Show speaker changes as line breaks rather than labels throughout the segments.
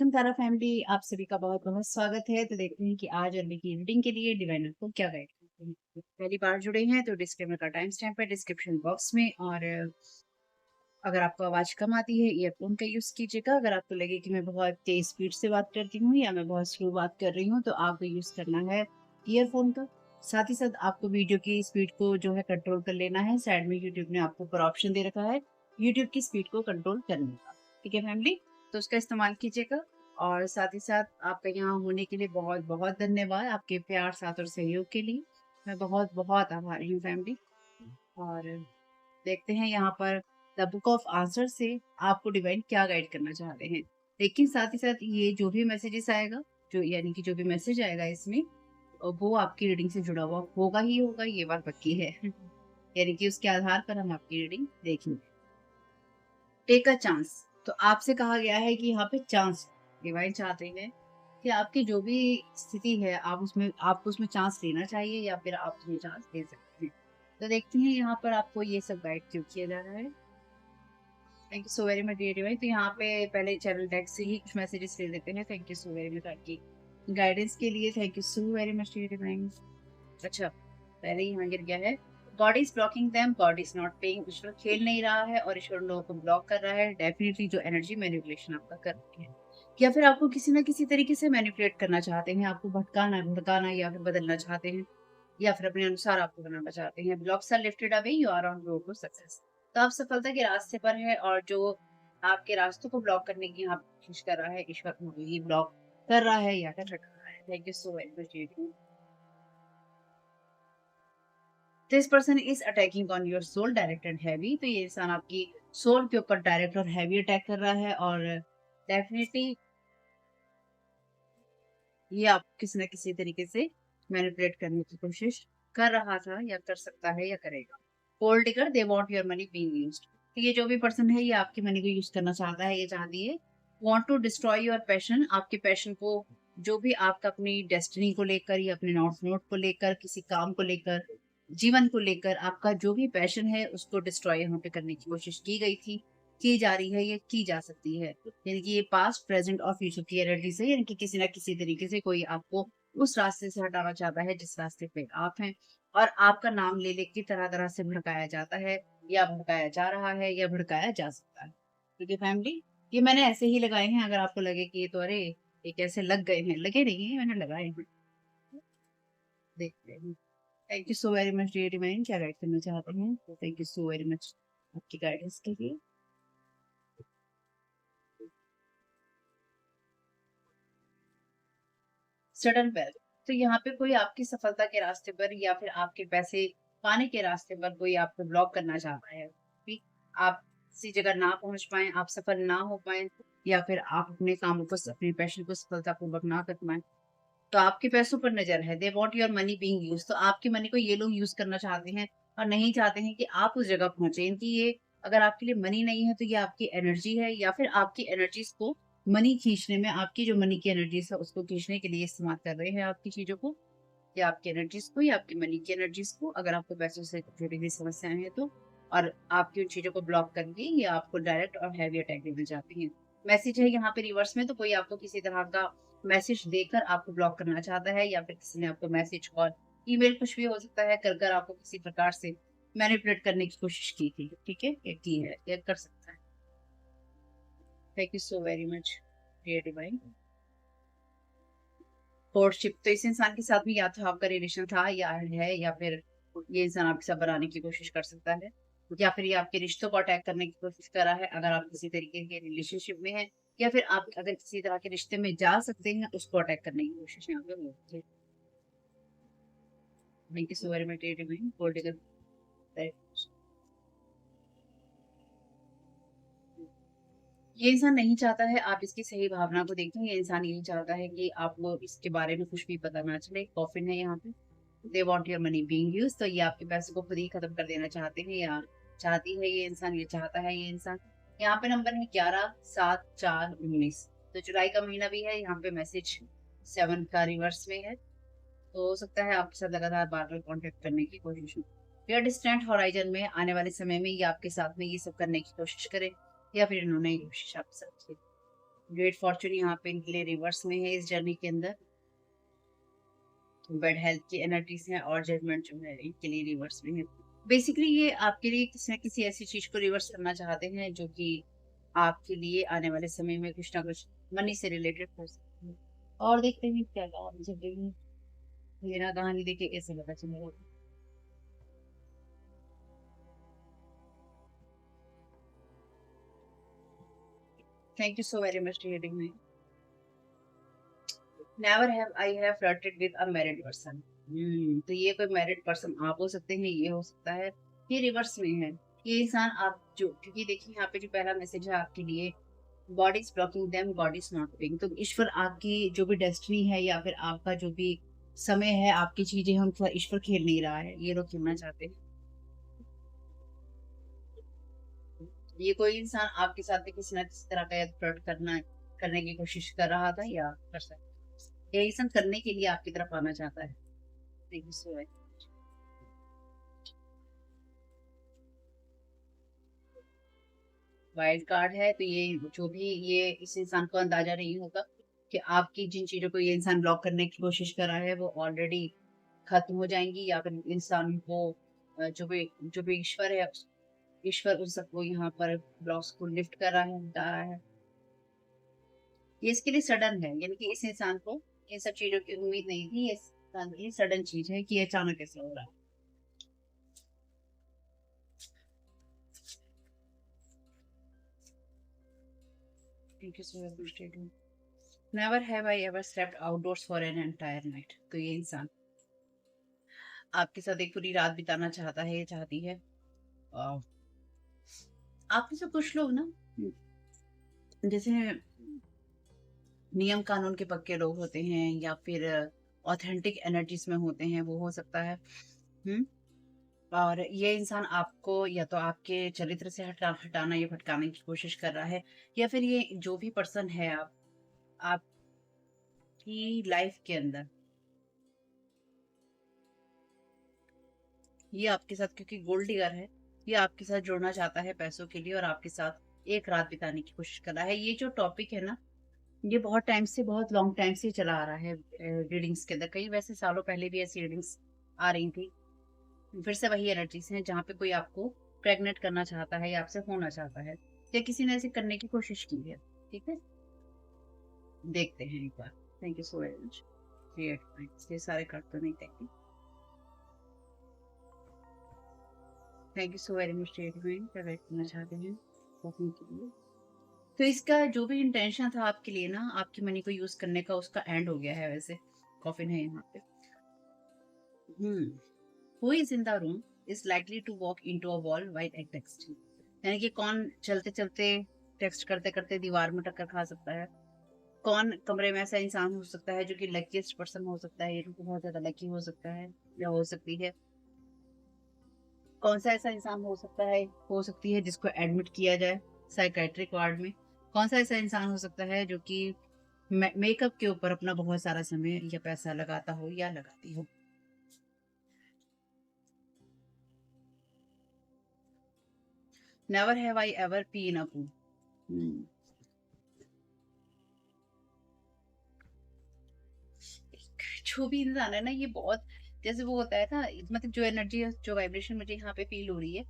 Welcome तारा family, आप सभी का बहुत बहुत स्वागत है। तो देखते हैं कि आज अरबी की रीडिंग के लिए डिवाइनर को क्या गाइड करते हैं। तो पहली बार जुड़े हैं तो डिस्क्लेमर का टाइम स्टैम्प है डिस्क्रिप्शन बॉक्स में। और अगर आपको आवाज कम आती है ईयरफोन का यूज कीजिएगा। अगर आपको लगे कि मैं बहुत तेज स्पीड से बात करती हूँ या मैं बहुत स्लो बात कर रही हूँ तो आपको यूज करना है ईयरफोन का। साथ ही साथ आपको वीडियो की स्पीड को जो है कंट्रोल कर लेना है। साइड में यूट्यूब ने आपको ऊपर ऑप्शन दे रखा है यूट्यूब की स्पीड को कंट्रोल करने का। ठीक है फैमिली, तो उसका इस्तेमाल कीजिएगा। और साथ ही साथ आपका यहाँ होने के लिए बहुत बहुत धन्यवाद, आपके प्यार साथ और सहयोग के लिए मैं बहुत बहुत आभारी हूँ फैमिली। और देखते हैं यहाँ पर द बुक ऑफ आंसर से आपको डिवाइन क्या गाइड करना चाहते हैं। लेकिन साथ ही साथ ये जो भी मैसेजेस आएगा, जो यानी कि जो भी मैसेज आएगा इसमें, वो आपकी रीडिंग से जुड़ा हुआ होगा ही होगा, ये बात पक्की है। यानी कि उसके आधार पर हम आपकी रीडिंग देखेंगे। टेक अ चांस, तो आपसे कहा गया है कि यहाँ पे चांस डिवाइन चाहते हैं कि आपकी जो भी स्थिति है आपको उसमें चांस लेना चाहिए या फिर आप उसमें चांस ले सकते हैं। तो देखते हैं यहाँ पर आपको ये सब गाइड क्यों किया जा रहा है। Thank you so very much dear divine. तो यहाँ पे पहले चैनल डेक से ही कुछ मैसेजेस ले लेते हैं। Thank you so very much आपकी गाइडेंस के लिए। Thank you so very much dear divine. अच्छा, पहले ही यहाँ गिर गया है। God is blocking them, God is not paying. ईश्वर खेल नहीं रहा है और ईश्वर लोगों को ब्लॉक कर रहा है। डेफिनेटली जो एनर्जी मैनिपुलेशन आपका कर रही है या फिर आपको किसी ना किसी तरीके से मैनिपुलेट करना चाहते हैं, आपको भटकाना या फिर बदलना चाहते हैं या फिर अपने अनुसार आपको बनाना चाहते हैं। Blocks are lifted away, you are on road to success. तो आप सफलता के रास्ते पर है और जो आपके रास्तों को ब्लॉक करने की यहाँ कोशिश कर रहा है ईश्वर ये ब्लॉक कर रहा है या कर रखा है। Thank you so very much. This person is attacking on your soul direct and heavy. तो ये इंसान आपकी सोल के ऊपर डायरेक्ट और हैवी अटैक कर रहा है और डेफिनेटली ये आप किसी न किसी तरीके से मैनिपुलेट करने की कोशिश कर रहा था या कर सकता है या करेगा। Gold digger, they want your money being used. तो ये जो भी पर्सन है ये आपकी मनी को यूज करना चाहता है, ये चाहती है want to destroy your passion. आपके पैशन को, जो भी आपका अपनी डेस्टिनी को लेकर या अपने नोट को लेकर, किसी काम को लेकर, जीवन को लेकर आपका जो भी पैशन है उसको डिस्ट्रॉय यहाँ पे करने की कोशिश की गई थी, की जा रही है, ये की जा सकती है। यानी कि ये पास्ट प्रेजेंट और फ्यूचर की एनर्जी से, यानी कि किसी ना किसी तरीके से कोई आपको उस रास्ते से हटाना चाहता है जिस रास्ते पे आप हैं। और आपका नाम ले लेके तरह तरह से भड़काया जाता है या भड़काया जा रहा है या भड़काया जा सकता है। क्योंकि फैमिली, ये मैंने ऐसे ही लगाए हैं। अगर आपको लगे कि ये तो अरे ये कैसे लग गए हैं, लगे नहीं है, मैंने लगाए हैं। देखते हैं। Thank you so very much dear divine, क्या गाइड करना चाहते हैं। Thank you so very much आपकी गाइडेंस के लिए। सडन वेल्थ, तो यहाँ पे कोई आपकी सफलता के रास्ते पर या फिर आपके पैसे पाने के रास्ते पर कोई आपको ब्लॉक करना चाहता है कि आप किसी जगह ना पहुंच पाए, आप सफल ना हो पाए या फिर आप अपने कामों को, अपने पैशन को सफलतापूर्वक ना कर पाए। तो आपके पैसों पर नजर है। They want your money being use, तो आपकी मनी को ये लोग यूज करना चाहते हैं और नहीं चाहते हैं कि आप उस जगह पहुंचे। इनकी ये, अगर आपके लिए मनी नहीं है तो ये आपकी एनर्जी है या फिर आपकी एनर्जीज को मनी खींचने में, आपकी जो मनी की एनर्जीज है उसको खींचने के लिए इस्तेमाल कर रहे हैं आपकी चीजों को, या आपकी एनर्जीज को या आपकी मनी की एनर्जीज को, अगर आपको पैसों से जुड़ी हुई समस्याएं हैं तो। और आपकी उन चीजों को ब्लॉक करके ये आपको डायरेक्ट और हैवी अटैक देना चाहते हैं। मैसेज है यहाँ पे रिवर्स में, तो कोई आपको किसी तरह का मैसेज देकर आपको ब्लॉक करना चाहता है या फिर किसी ने आपको मैसेज, कॉल, ईमेल, कुछ भी हो सकता है, कर कर आपको किसी प्रकार से मैनिपुलेट करने की कोशिश की थी। ठीक है, ये की है, ये कर सकता है। Thank you so very much dear divine. Courtship, तो इस इंसान के साथ भी या तो आपका रिलेशन था या है या फिर ये इंसान आपके साथ बनाने की कोशिश कर सकता है या फिर ये आपके रिश्तों को अटैक करने की कोशिश कर रहा है अगर आप किसी तरीके के रिलेशनशिप में हैं, या फिर आप अगर किसी तरह के रिश्ते में जा सकते हैं उसको अटैक करने की कोशिश यहाँ पे हो रही है। Thank you so very much political. ये इंसान नहीं चाहता है आप इसकी सही भावना को देखें। ये इंसान यही चाहता है कि आपको इसके बारे में कुछ भी पता ना चले। कॉफिन है यहाँ पे। They want your money being used, तो ये आपके पैसे को खुद ही खत्म कर देना चाहते हैं या चाहती है ये इंसान, ये चाहता है ये इंसान। यहाँ पे नंबर है 11/7/4/19। तो जुलाई का महीना भी है। यहाँ पे मैसेज 7 का रिवर्स में है। तो हो सकता है आपके साथ लगातार बार बार कॉन्टेक्ट करने की कोशिश हो, या डिस्टेंट हॉराइजन में आने वाले समय में ये आपके साथ में ये सब करने की कोशिश करे या फिर इन्होंने ये कोशिश आपके साथ की। ग्रेट फॉर्चून यहाँ पे इनके लिए रिवर्स में है इस जर्नी के अंदर। बेड हेल्थ की एनर्जीज हैं और जजमेंट जो है इनके लिए रिवर्स में है। बेसिकली ये आपके लिए किसी न किसी ऐसी चीज को रिवर्स करना चाहते हैं जो कि आपके लिए आने वाले समय में कुछ ना कुछ मनी से रिलेटेड हो सकती है। और देखते हैं क्या जब ये ना कहानी देखे कैसे पता चलेगा। Thank you so very much reading में। Never have I have flirted with a married person. तो ये कोई मैरिड पर्सन आप हो सकते हैं, ये हो सकता है, ये रिवर्स में है। ये इंसान आप जो, क्योंकि देखिए यहाँ पे जो पहला मैसेज है आपके लिए, God is blocking them, God is not doing. तो ईश्वर आपकी जो भी डेस्टिनी है या फिर आपका जो भी समय है, आपकी चीजें हम थोड़ा ईश्वर खेल नहीं रहा है, ये लोग खेलना चाहते हैं। ये कोई इंसान आपके साथ भी किसी ना किसी तरह का फ्लर्ट करने की कोशिश कर रहा था या कर सकता है। ये इंसान करने के लिए आपकी तरफ आना चाहता है। Thank you so much. Wild card है, तो ये जो भी ये इस इंसान को अंदाजा नहीं होगा कि आपकी जिन चीजों को ये इंसान ब्लॉक करने की कोशिश कर रहा है वो ऑलरेडी खत्म हो जाएंगी, या फिर इंसान को जो भी ईश्वर है, ईश्वर उन सबको यहाँ पर ब्लॉक्स को लिफ्ट कर रहा है, हटा रहा है। ये इसके लिए सडन है, यानी कि इस इंसान को इन सब चीजों की उम्मीद नहीं थी। ये इंसान के लिए सडन चीज है कि ये अचानक ऐसा हो रहा है। Thank you so much. Never have I ever slept outdoors for an entire night. तो ये इंसान आपके साथ एक पूरी रात बिताना चाहता है, चाहती है। और आप में से कुछ लोग ना, जैसे नियम कानून के पक्के लोग होते हैं या फिर ऑथेंटिक एनर्जीज में होते हैं, वो हो सकता है। हम्म। और ये इंसान आपको या तो आपके चरित्र से हटाना या भटकाने की कोशिश कर रहा है, या फिर ये जो भी पर्सन है आपकी लाइफ के अंदर, ये आपके साथ, क्योंकि गोल्ड डिगर है, ये आपके साथ जुड़ना चाहता है पैसों के लिए और आपके साथ एक रात बिताने की कोशिश कर रहा है। ये जो टॉपिक है ना, ये बहुत टाइम से, बहुत लॉन्ग टाइम से चला आ रहा है रीडिंग्स के अंदर। कई वैसे सालों पहले भी ऐसी रीडिंग्स आ रही थी। फिर से वही एनर्जीज हैं जहाँ पे कोई आपको प्रेग्नेंट करना चाहता है या आपसे होना चाहता है, या किसी ने ऐसे करने की कोशिश की है। ठीक है, देखते हैं एक बार। Thank you so very much. ये सारे कार्ड तो नहीं, thank you. Thank you so very much. क्या वेट करना चाहते हैं talking के लिए। तो इसका जो भी इंटेंशन था आपके लिए ना, आपकी मनी को यूज करने का, उसका एंड हो गया है। वैसे कॉफिन है यहाँ पे। Who is in the room is likely to walk into a wall while texting. यानी कि कौन चलते चलते, टेक्स्ट करते करते दीवार में टक्कर खा सकता है। कौन कमरे में ऐसा इंसान हो सकता है जो कि लकीस्ट पर्सन हो सकता है, जो बहुत ज्यादा लकी हो सकता है या हो सकती है। कौन सा ऐसा इंसान हो सकता है, हो सकती है, जिसको एडमिट किया जाए साइकेट्रिक वार्ड में। कौन सा ऐसा इंसान हो सकता है जो कि मेकअप के ऊपर अपना बहुत सारा समय या पैसा लगाता हो या लगाती हो। Never have I ever pin a pool. जो भी इंसान है ना, ये बहुत, जैसे वो होता है ना, मतलब जो एनर्जी, जो वाइब्रेशन मुझे यहाँ पे फील हो रही है,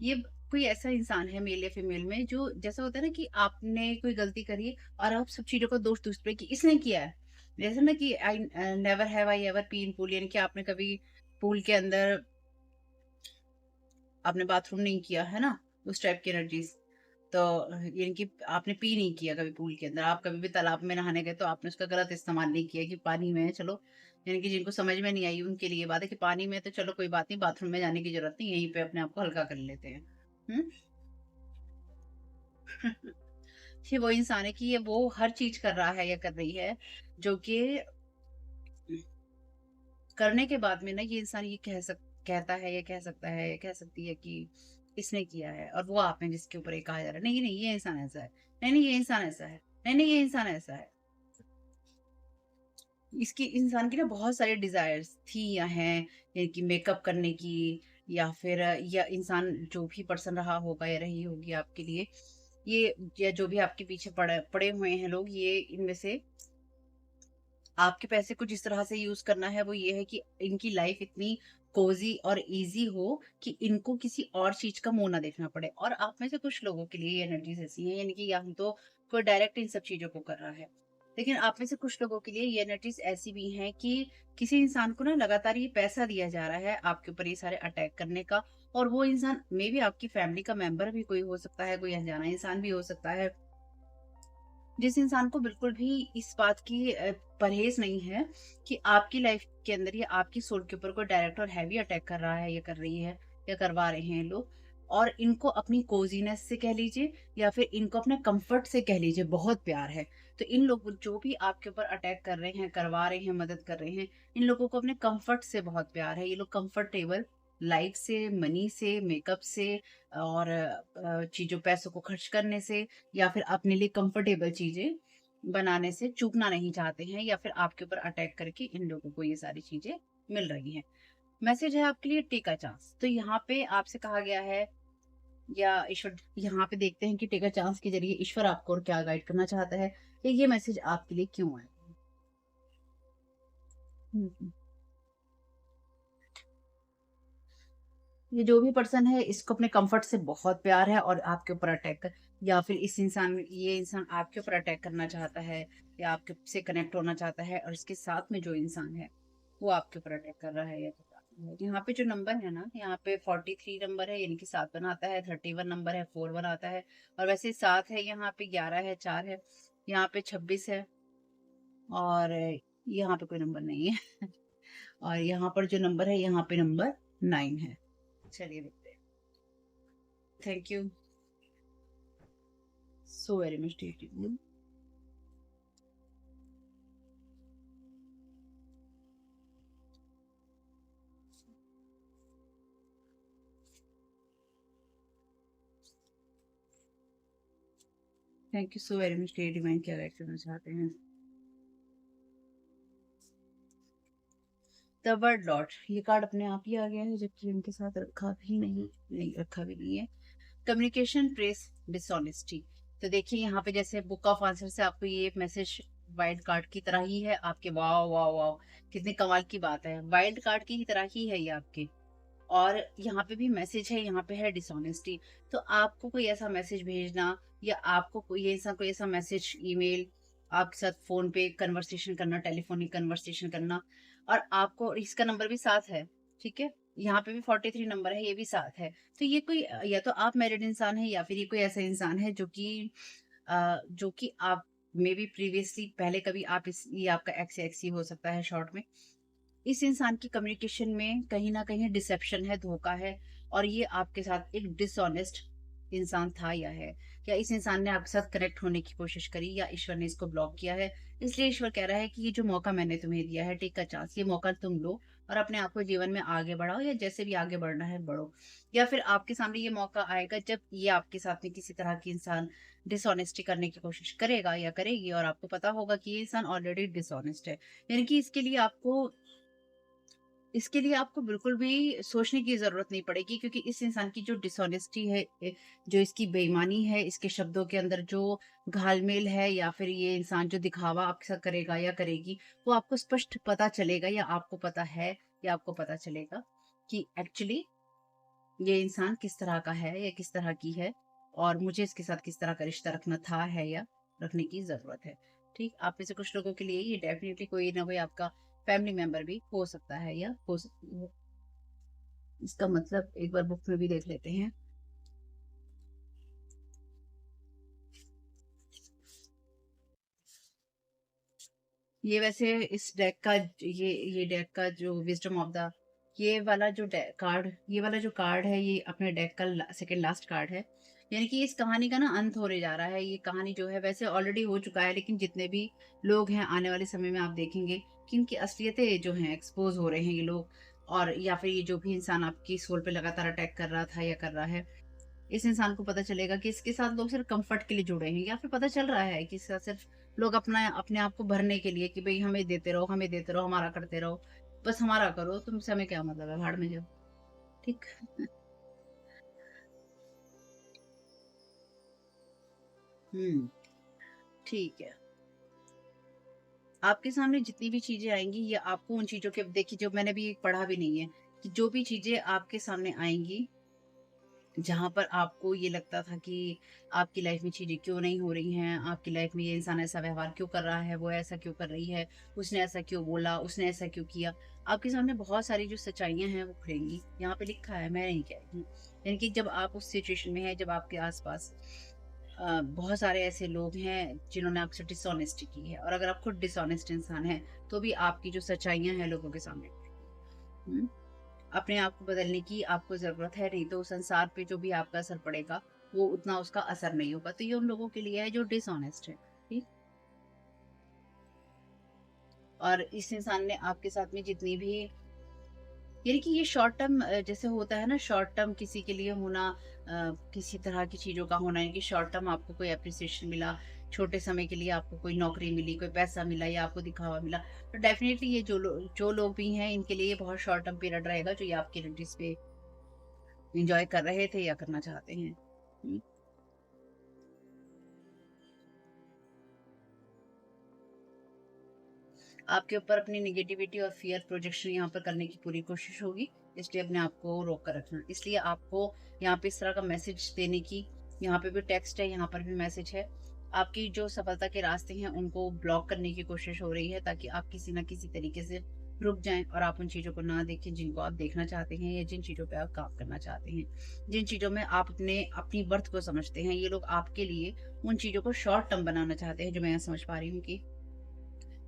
ये कोई ऐसा इंसान है मेल या फीमेल में, जो जैसा होता है ना कि आपने कोई गलती करी है और आप सब चीजों का दोष दूसरे की इसने किया है। जैसे ना कि I never have I ever pin pool, यानी कि आपने कभी पूल के अंदर आपने बाथरूम नहीं किया है ना, उस टाइप की एनर्जीज। तो यानी कि आपने पी नहीं किया कभी पूल के अंदर, आप कभी भी तालाब में नहाने गए तो आपने उसका गलत इस्तेमाल नहीं किया कि पानी में है चलो, यानी कि जिनको समझ में नहीं आई उनके लिए बात है कि पानी में तो चलो कोई बात नहीं, बाथरूम में जाने की जरूरत नहीं, यहीं पे अपने आप को हल्का कर लेते हैं। हम्म। ये वो इंसान है कि ये वो हर चीज कर रहा है या कर रही है जो कि करने के बाद में ना, ये इंसान ये कहता है, या कह सकता है, या कह सकती है कि इसने किया है, और वो आप हैं जिसके ऊपर ये कहा जा रहा है नहीं नहीं ये इंसान ऐसा है, नहीं नहीं ये इंसान ऐसा है, नहीं नहीं ये इंसान ऐसा है। इसकी इंसान की ना बहुत सारी डिजायर्स थी या हैं, यानी कि मेकअप करने की, या फिर या इंसान जो भी पर्सन रहा होगा या रही होगी आपके लिए, ये या जो भी आपके पीछे पड़े पड़े हुए हैं लोग, ये इनमें से आपके पैसे को जिस तरह से यूज करना है वो ये है कि इनकी लाइफ इतनी कोजी और इजी हो कि इनको किसी और चीज का मुंह ना देखना पड़े। और आप में से कुछ लोगों के लिए ये एनर्जीज ऐसी हैं, यानी कि या हम तो कोई डायरेक्ट इन सब चीजों को कर रहा है, लेकिन आप में से कुछ लोगों के लिए ये एनर्जीज ऐसी भी हैं कि किसी इंसान को ना लगातार ये पैसा दिया जा रहा है आपके ऊपर ये सारे अटैक करने का। और वो इंसान मे बी आपकी फैमिली का मेंबर भी कोई हो सकता है, कोई अनजाना इंसान भी हो सकता है, जिस इंसान को बिल्कुल भी इस बात की परहेज नहीं है कि आपकी लाइफ के अंदर या आपकी सोल के ऊपर कोई डायरेक्ट और हैवी अटैक कर रहा है या कर रही है या करवा रहे हैं लोग। और इनको अपनी कोजीनेस से कह लीजिए या फिर इनको अपने कंफर्ट से कह लीजिए बहुत प्यार है। तो इन लोग जो भी आपके ऊपर अटैक कर रहे हैं, करवा रहे हैं, मदद कर रहे हैं, इन लोगों को अपने कंफर्ट से बहुत प्यार है। ये लोग कंफर्टेबल लाइफ से, मनी से, मेकअप से और चीजों पैसों को खर्च करने से या फिर अपने लिए कंफर्टेबल चीजें बनाने से चूकना नहीं चाहते हैं, या फिर आपके ऊपर अटैक करके इन लोगों को ये सारी चीजें मिल रही हैं। मैसेज है आपके लिए टेक अ चांस। तो यहाँ पे आपसे कहा गया है, या ईश्वर, यहाँ पे देखते हैं कि टेक अ चांस के जरिए ईश्वर आपको और क्या गाइड करना चाहता है, या ये मैसेज आपके लिए क्यों है। हम्म। ये जो भी पर्सन है इसको अपने कंफर्ट से बहुत प्यार है और आपके ऊपर अटैक कर, या फिर ये इंसान आपके ऊपर अटैक करना चाहता है या आपके से कनेक्ट होना चाहता है, और इसके साथ में जो इंसान है वो आपके ऊपर अटैक कर रहा है या कर रहा है। यहाँ पे जो नंबर है ना, यहाँ पे 43 नंबर है, यानी कि 7 बनाता है, 31 नंबर है, 4 बनाता है, और वैसे 7 है, यहाँ पे 11 है, 4 है, यहाँ पे 26 है, और यहाँ पे कोई नंबर नहीं है। और यहाँ पर जो नंबर है, यहाँ पे नंबर 9 है। चलिए देखते हैं। Thank you so very much deeply. Thank you so very much divine, क्या गाइड करना चाहते हैं। द वर्ड लॉर्ड, ये कार्ड अपने आप ही आ गया है, जबकि उनके साथ रखा भी नहीं रखा भी नहीं है। Communication press dishonesty. तो देखिए यहाँ पे जैसे बुक ऑफ आंसर से आपको ये मैसेज वाइल्ड कार्ड की तरह ही है आपके। वाह वाह वाह, कितने कमाल की बात है, वाइल्ड कार्ड की ही तरह ही है ये आपके। और यहाँ पे भी मैसेज है, यहाँ पे है डिसऑनेस्टी। तो आपको कोई ऐसा मैसेज भेजना, या आपको कोई ऐसा मैसेज, ईमेल, आपके साथ फोन पे कन्वर्सेशन करना, टेलीफोनिक कन्वर्सेशन करना, और आपको इसका नंबर भी 7 है, ठीक है, यहाँ पे भी 43 नंबर है, ये भी 7 है। तो ये कोई, या तो आप मैरिड इंसान है या फिर ये कोई ऐसा इंसान है जो कि आप मे बी प्रीवियसली पहले कभी आप ये आपका एक्स एक्स ही हो सकता है शॉर्ट में। इस इंसान की कम्युनिकेशन में कहीं ना कहीं डिसेप्शन है, धोखा है, और ये आपके साथ एक डिसऑनेस्ट इंसान था या इस इंसान ने आपके साथ कनेक्ट होने की कोशिश करी, या ईश्वर ने इसको ब्लॉक किया है। इसलिए ईश्वर कह रहा है कि ये जो मौका मैंने तुम्हें दिया है, टेक का चांस, ये मौका तुम लो और अपने आप को जीवन में आगे बढ़ाओ, या जैसे भी आगे बढ़ना है बढ़ो। या फिर आपके सामने ये मौका आएगा जब ये आपके साथ में किसी तरह की इंसान डिसऑनेस्टी करने की कोशिश करेगा या करेगी, और आपको पता होगा कि ये इंसान ऑलरेडी डिसऑनेस्ट है। यानी कि इसके लिए आपको बिल्कुल भी सोचने की ज़रूरत नहीं पड़ेगी, क्योंकि इस इंसान की जो डिसऑनेस्टी है, जो इसकी बेईमानी है, इसके शब्दों के अंदर जो घालमेल है, या फिर ये इंसान जो दिखावा आपके साथ करेगा या करेगी, वो आपको स्पष्ट पता चलेगा, या आपको पता है, या आपको पता चलेगा कि एक्चुअली ये इंसान किस तरह का है या किस तरह की है, और मुझे इसके साथ किस तरह का रिश्ता रखना था है या रखने की ज़रूरत है। ठीक, आप में से कुछ लोगों के लिए ये डेफिनेटली कोई ना कोई आपका फैमिली मेंबर भी हो सकता है या हो सकती है। इसका मतलब एक बार बुक में भी देख लेते हैं। ये वैसे इस डेक का, ये डेक का जो विजडम ऑफ द, ये वाला जो कार्ड है, ये अपने डेक का सेकंड लास्ट कार्ड है। यानी कि इस कहानी का ना अंत होने जा रहा है। ये कहानी जो है वैसे ऑलरेडी हो चुका है, लेकिन जितने भी लोग हैं आने वाले समय में आप देखेंगे कि इनकी असलियतें जो हैं एक्सपोज हो रहे हैं ये लोग। और या फिर ये जो भी इंसान आपकी सोल पे लगातार अटैक कर रहा था या कर रहा है, इस इंसान को पता चलेगा कि इसके साथ लोग सिर्फ कंफर्ट के लिए जुड़े हैं, या फिर पता चल रहा है कि इसके साथ सिर्फ लोग अपने आप को भरने के लिए कि भाई हमें देते रहो, हमें देते रहो, हमारा करते रहो, बस हमारा करो, तुमसे हमें क्या मतलब है, भाड़ में जाओ। ठीक। हम्म, ठीक है। आपके सामने जितनी भी चीजें आएंगी, ये आपको उन चीजों के, देखिए जो मैंने भी पढ़ा भी नहीं है, कि जो भी चीजें आपके सामने आएंगी जहाँ पर आपको ये लगता था कि आपकी लाइफ में चीज़ें क्यों नहीं हो रही हैं, आपकी लाइफ में ये इंसान ऐसा व्यवहार क्यों कर रहा है, वो ऐसा क्यों कर रही है, उसने ऐसा क्यों बोला, उसने ऐसा क्यों किया, आपके सामने बहुत सारी जो सच्चाइयाँ हैं वो खुलेंगी। यहाँ पे लिखा है, मैं नहीं कह रही हूँ। यानी कि जब आप उस सिचुएशन में हैं, जब आपके आस-पास बहुत सारे ऐसे लोग हैं जिन्होंने आपसे डिसऑनेस्टी की है, और अगर आप खुद डिसऑनेस्ट इंसान हैं, तो भी आपकी जो सच्चाइयाँ हैं लोगों के सामने हुँ। अपने आप को बदलने की आपको ज़रूरत है, नहीं तो संसार पे जो भी आपका असर पड़ेगा, वो उतना उसका असर नहीं होगा। तो ये उन लोगों के लिए है जो डिसऑनेस्ट है, ठीक? और इस इंसान ने आपके साथ में जितनी भी, यानी कि ये शॉर्ट टर्म, जैसे होता है ना शॉर्ट टर्म किसी के लिए होना, किसी तरह की चीज़ों का होना, यानी कि शॉर्ट टर्म आपको कोई एप्रिसिएशन मिला, छोटे समय के लिए आपको कोई नौकरी मिली, कोई पैसा मिला या आपको दिखावा मिला, तो डेफ़िनिटली ये जो लोग भी हैं इनके लिए ये बहुत शॉर्ट टर्म पीरियड रहेगा, जो ये आपकी रिलेटिव्स पे एन्जॉय कर रहे थे या करना चाहते हैं। हुँ। आपके ऊपर अपनी नेगेटिविटी और फ़ियर प्रोजेक्शन यहाँ पर करने की पूरी कोशिश होगी, इसलिए अपने आप को रोक कर रखना। इसलिए आपको यहाँ पे इस तरह का मैसेज देने की, यहाँ पे भी टेक्स्ट है, यहाँ पर भी मैसेज है। आपकी जो सफलता के रास्ते हैं, उनको ब्लॉक करने की कोशिश हो रही है, ताकि आप किसी न किसी तरीके से रुक जाएँ और आप उन चीज़ों को ना देखें, जिनको आप देखना चाहते हैं या जिन चीज़ों पे आप काम करना चाहते हैं। जिन चीज़ों में आप अपनी वर्थ को समझते हैं, ये लोग आपके लिए उन चीज़ों को शॉर्ट टर्म बनाना चाहते हैं, जो मैं समझ पा रही हूँ कि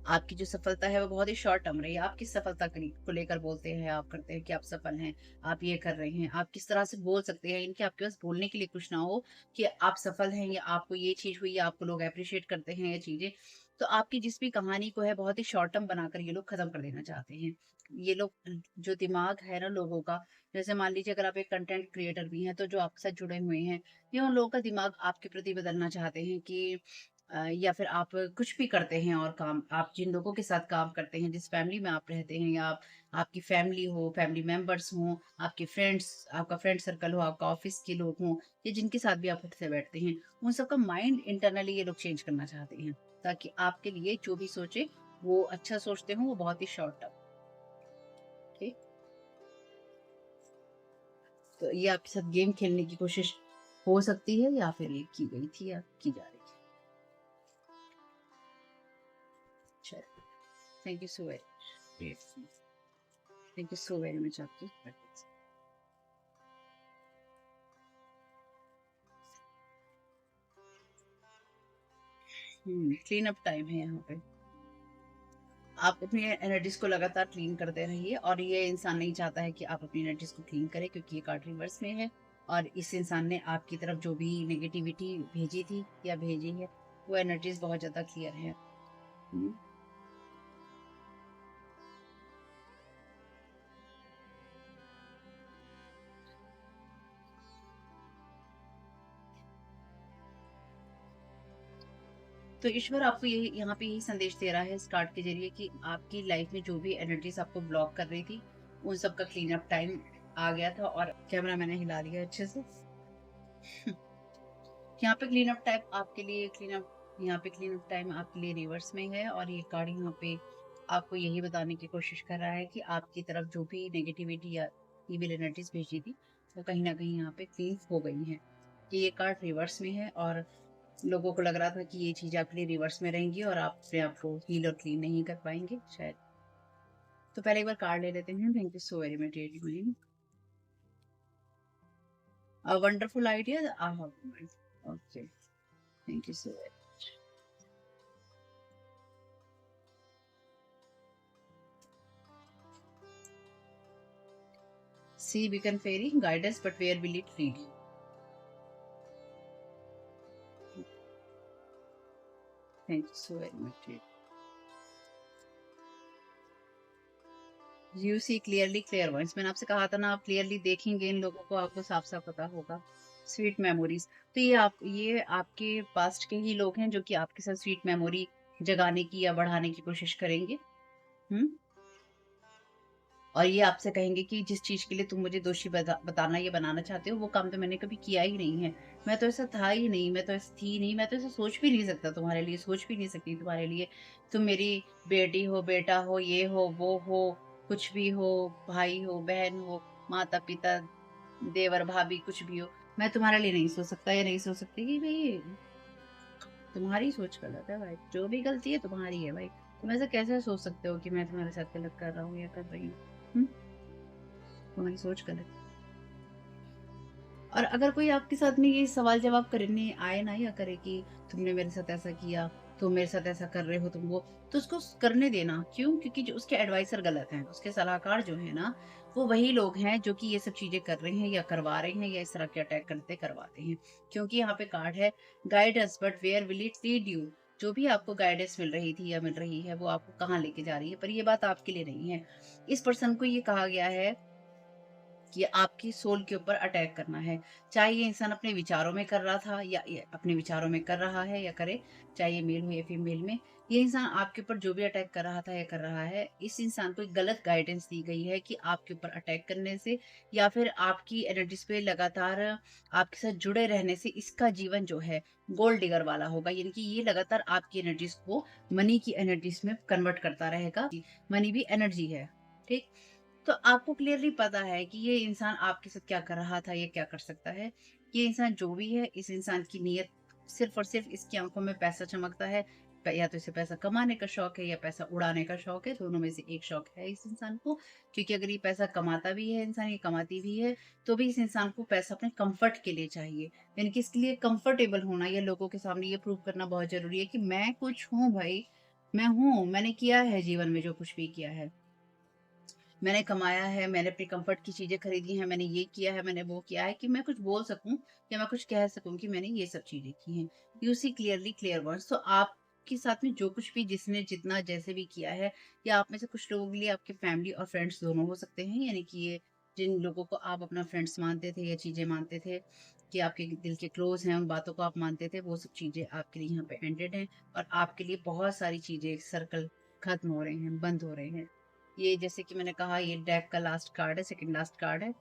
आपकी जो सफलता है वो बहुत ही शॉर्ट टर्म रही है। आप किस सफलता को लेकर बोलते हैं, आप करते हैं कि आप सफल हैं, आप ये कर रहे हैं, आप किस तरह से बोल सकते हैं, इनके आपके पास बोलने के लिए कुछ ना हो कि आप सफल हैं या आपको ये चीज़ हुई या आपको लोग एप्रिशिएट करते हैं ये चीज़ें। तो आपकी जिस भी कहानी को है बहुत ही शॉर्ट टर्म बनाकर ये लोग खत्म कर देना चाहते हैं। ये लोग, जो दिमाग है ना लोगों का, जैसे मान लीजिए अगर आप एक कंटेंट क्रिएटर भी हैं, तो जो आपके साथ जुड़े हुए हैं, ये उन लोगों का दिमाग आपके प्रति बदलना चाहते हैं कि या फिर आप कुछ भी करते हैं और काम, आप जिन लोगों के साथ काम करते हैं, जिस फैमिली में आप रहते हैं, या आपकी फैमिली हो, फैमिली मेंबर्स हों, आपके फ्रेंड्स, आपका फ्रेंड सर्कल हो, आपका ऑफिस के लोग हों, या जिनके साथ भी आप उठते बैठते हैं, उन सबका माइंड इंटरनली ये लोग चेंज करना चाहते हैं, ताकि आपके लिए जो भी सोचे वो अच्छा सोचते हों, वो बहुत ही शॉर्ट टर्म। ठीक, तो ये आपके साथ गेम खेलने की कोशिश हो सकती है, या फिर ये की गई थी या की जा रही है। चलो, thank you so very, thank you so very much आपकी। क्लीन अप टाइम है यहाँ पे। आप अपनी एनर्जीज को लगातार क्लीन करते रहिए, और ये इंसान नहीं चाहता है कि आप अपनी एनर्जीज को क्लीन करें, क्योंकि ये कार्ड रिवर्स में है, और इस इंसान ने आपकी तरफ जो भी नेगेटिविटी भेजी थी या भेजी है, वो एनर्जीज बहुत ज़्यादा क्लियर है। हम्म, तो ईश्वर आपको यही यहाँ पे यही संदेश दे रहा है इस कार्ड के जरिए, कि आपकी लाइफ में जो भी एनर्जीज आपको ब्लॉक कर रही थी, उन सब का क्लीन अप टाइम आ गया था। और कैमरा मैंने हिला दिया अच्छे से। यहाँ पे क्लीन अप टाइम आपके लिए, यहाँ पे क्लीन अप टाइम आपके लिए रिवर्स में है, और ये कार्ड यहाँ पे आपको यही बताने की कोशिश कर रहा है कि आपकी तरफ जो भी नेगेटिविटी या इविल एनर्जीज भेजी थी, वो कहीं ना कहीं यहाँ पे क्लीन हो गई हैं। कि ये कार्ड रिवर्स में है, और लोगों को लग रहा था कि ये चीज़ आपके लिए रिवर्स में रहेंगी और आप अपने आप को हील और क्लीन नहीं कर पाएंगे शायद। तो पहले एक बार कार्ड ले लेते हैं। Thank you so very much dear. A wonderful idea. Okay, thank you so very. See, beacon fairy, guide us, but where will it lead? Thank you so very much. You see clearly, clairvoyance. मैंने आपसे कहा था ना, आप clearly देखेंगे इन लोगों को, आपको साफ साफ पता होगा। Sweet memories. तो ये आपके पास्ट के ही लोग हैं, जो कि आपके साथ स्वीट मेमोरी जगाने की या बढ़ाने की कोशिश करेंगे। हम्म, और ये आपसे कहेंगे कि जिस चीज के लिए तुम मुझे दोषी बताना या बनाना चाहते हो, वो काम तो मैंने कभी किया ही नहीं है। मैं तो ऐसा था ही नहीं, मैं तो ऐसी थी नहीं, मैं तो ऐसा सोच भी नहीं सकता तुम्हारे लिए, सोच भी नहीं सकती तुम्हारे लिए। तुम मेरी बेटी हो, बेटा हो, ये हो, वो हो, कुछ भी हो, भाई हो, बहन हो, माता-पिता, देवर-भाभी कुछ भी हो, मैं तुम्हारे लिए नहीं सोच सकता या नहीं सोच सकती कि भई तुम्हारी सोच गलत है भाई, जो भी गलती है तुम्हारी है भाई। तुम ऐसा कैसे सोच सकते हो कि मैं तुम्हारे साथ गलत कर रहा हूँ या कर रही हूँ? हुँ? तुम्हारी सोच गलत है। और अगर कोई आपके साथ में ये सवाल-जवाब करने आए ना या करे कि तुमने मेरे साथ ऐसा किया, तुम मेरे साथ ऐसा कर रहे हो, तुम वो, तो उसको करने देना। क्यों? क्योंकि जो उसके एडवाइज़र गलत हैं, उसके सलाहकार जो हैं ना, वो वही लोग हैं जो कि ये सब चीज़ें कर रहे हैं या करवा रहे हैं या इस तरह के अटैक करते करवाते हैं। क्योंकि यहाँ पे कार्ड है, guide us but where will it lead you? जो भी आपको गाइडेंस मिल रही थी या मिल रही है, वो आपको कहाँ लेके जा रही है, पर ये बात आपके लिए नहीं है। इस पर्सन को ये कहा गया है कि आपकी सोल के ऊपर अटैक करना है। चाहे ये इंसान अपने विचारों में कर रहा था या ये अपने विचारों में कर रहा है या करे, चाहे ये मेल हो या फीमेल में, ये इंसान आपके ऊपर जो भी अटैक कर रहा था या कर रहा है, इस इंसान को एक गलत गाइडेंस दी गई है कि आपके ऊपर अटैक करने से या फिर आपकी एनर्जीज़ पे लगातार आपके साथ जुड़े रहने से इसका जीवन जो है गोल्ड डिगर वाला होगा। यानी कि ये लगातार आपकी एनर्जीज़ को मनी की एनर्जीज़ में कन्वर्ट करता रहेगा। मनी भी एनर्जी है, ठीक? तो आपको क्लियरली पता है कि ये इंसान आपके साथ क्या कर रहा था, ये क्या कर सकता है। ये इंसान जो भी है, इस इंसान की नीयत सिर्फ़ और सिर्फ़ इसकी आँखों में पैसा चमकता है। या तो इसे पैसा कमाने का शौक है या पैसा उड़ाने का शौक है, दोनों में से एक शौक है इस इंसान को। क्योंकि अगर ये पैसा कमाता भी है इंसान, ये कमाती भी है, तो भी इस इंसान को पैसा अपने कम्फ़र्ट के लिए चाहिए। यानी कि इसके लिए कम्फ़र्टेबल होना या लोगों के सामने ये प्रूव करना बहुत ज़रूरी है कि मैं कुछ हूँ भाई, मैं हूँ, मैंने किया है जीवन में जो कुछ भी किया है। मैंने कमाया है, मैंने अपने कम्फ़र्ट की चीज़ें खरीदी हैं, मैंने ये किया है, मैंने वो किया है कि मैं कुछ बोल सकूँ या मैं कुछ कह सकूँ कि मैंने ये सब चीज़ें की हैं। You see clearly clear words. तो आपके साथ में जो कुछ भी जिसने जितना जैसे भी किया है या आप में से कुछ लोगों के लिए आपके फैमिली और फ्रेंड्स दोनों हो सकते हैं। यानी कि ये जिन लोगों को आप अपना फ्रेंड्स मानते थे या चीज़ें मानते थे कि आपके दिल के क्लोज़ हैं, उन बातों को आप मानते थे, वो सब चीज़ें आपके लिए यहाँ पे एंडेड हैं और आपके लिए बहुत सारी चीज़ें सर्कल खत्म हो रहे हैं, बंद हो रहे हैं। ये जैसे कि मैंने कहा ये डेक का लास्ट कार्ड है, सेकंड लास्ट कार्ड है।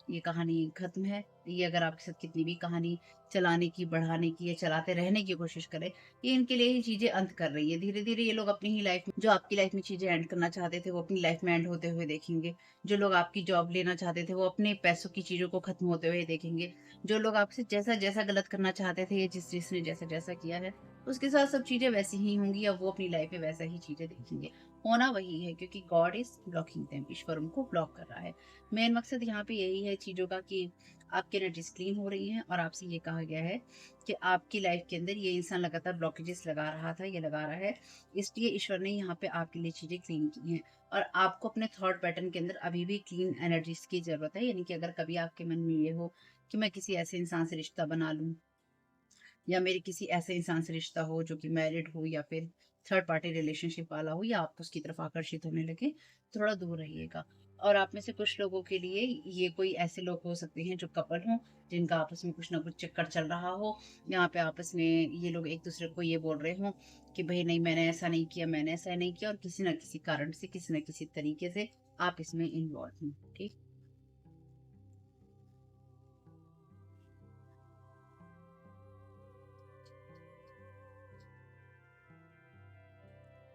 ये कहानी खत्म है। ये अगर आपके साथ कितनी भी कहानी चलाने की, बढ़ाने की या चलाते रहने की कोशिश करे, ये इनके लिए ही चीज़ें अंत कर रही है। धीरे-धीरे ये लोग अपनी ही लाइफ़ में जो आपकी लाइफ़ में चीज़ें एंड करना चाहते थे, वो अपनी लाइफ़ में एंड होते हुए देखेंगे। जो लोग आपकी जॉब लेना चाहते थे, वो अपने पैसों की चीज़ों को खत्म होते हुए देखेंगे। जो लोग आपसे जैसा-जैसा गलत करना चाहते थे या जिसने जैसा-जैसा किया है, उसके साथ सब चीज़ें वैसी ही होंगी या वो अपनी लाइफ़ में वैसा ही चीज़ें देखेंगे। होना वही है क्योंकि गॉड इज ब्लॉकिंग देम, ईश्वर उनको ब्लॉक कर रहा है। मेन मकसद यहाँ पे यही है चीज़ों का कि आपकी एनर्जीज क्लीन हो रही हैं और आपसे ये कहा गया है कि आपकी लाइफ के अंदर ये इंसान लगातार ब्लॉकेजेस लगा रहा था, ये लगा रहा है, इसलिए ईश्वर ने यहाँ पे आपके लिए चीज़ें क्लीन की हैं। और आपको अपने थॉट पैटर्न के अंदर अभी भी क्लीन एनर्जीज की ज़रूरत है। यानी कि अगर कभी आपके मन में ये हो कि मैं किसी ऐसे इंसान से रिश्ता बना लूँ या मेरे किसी ऐसे इंसान से रिश्ता हो जो कि मैरिड हो या फिर थर्ड पार्टी रिलेशनशिप वाला हो या आप उसकी तरफ आकर्षित होने लगे, थोड़ा दूर रहिएगा। और आप में से कुछ लोगों के लिए ये कोई ऐसे लोग हो सकते हैं जो कपल हों, जिनका आपस में कुछ ना कुछ चक्कर चल रहा हो। यहाँ पे आपस में ये लोग एक दूसरे को ये बोल रहे हों कि भाई नहीं मैंने ऐसा नहीं किया, मैंने ऐसा नहीं किया, और किसी ना किसी कारण से किसी ना किसी तरीके से आप इसमें इन्वॉल्व हैं। ठीक।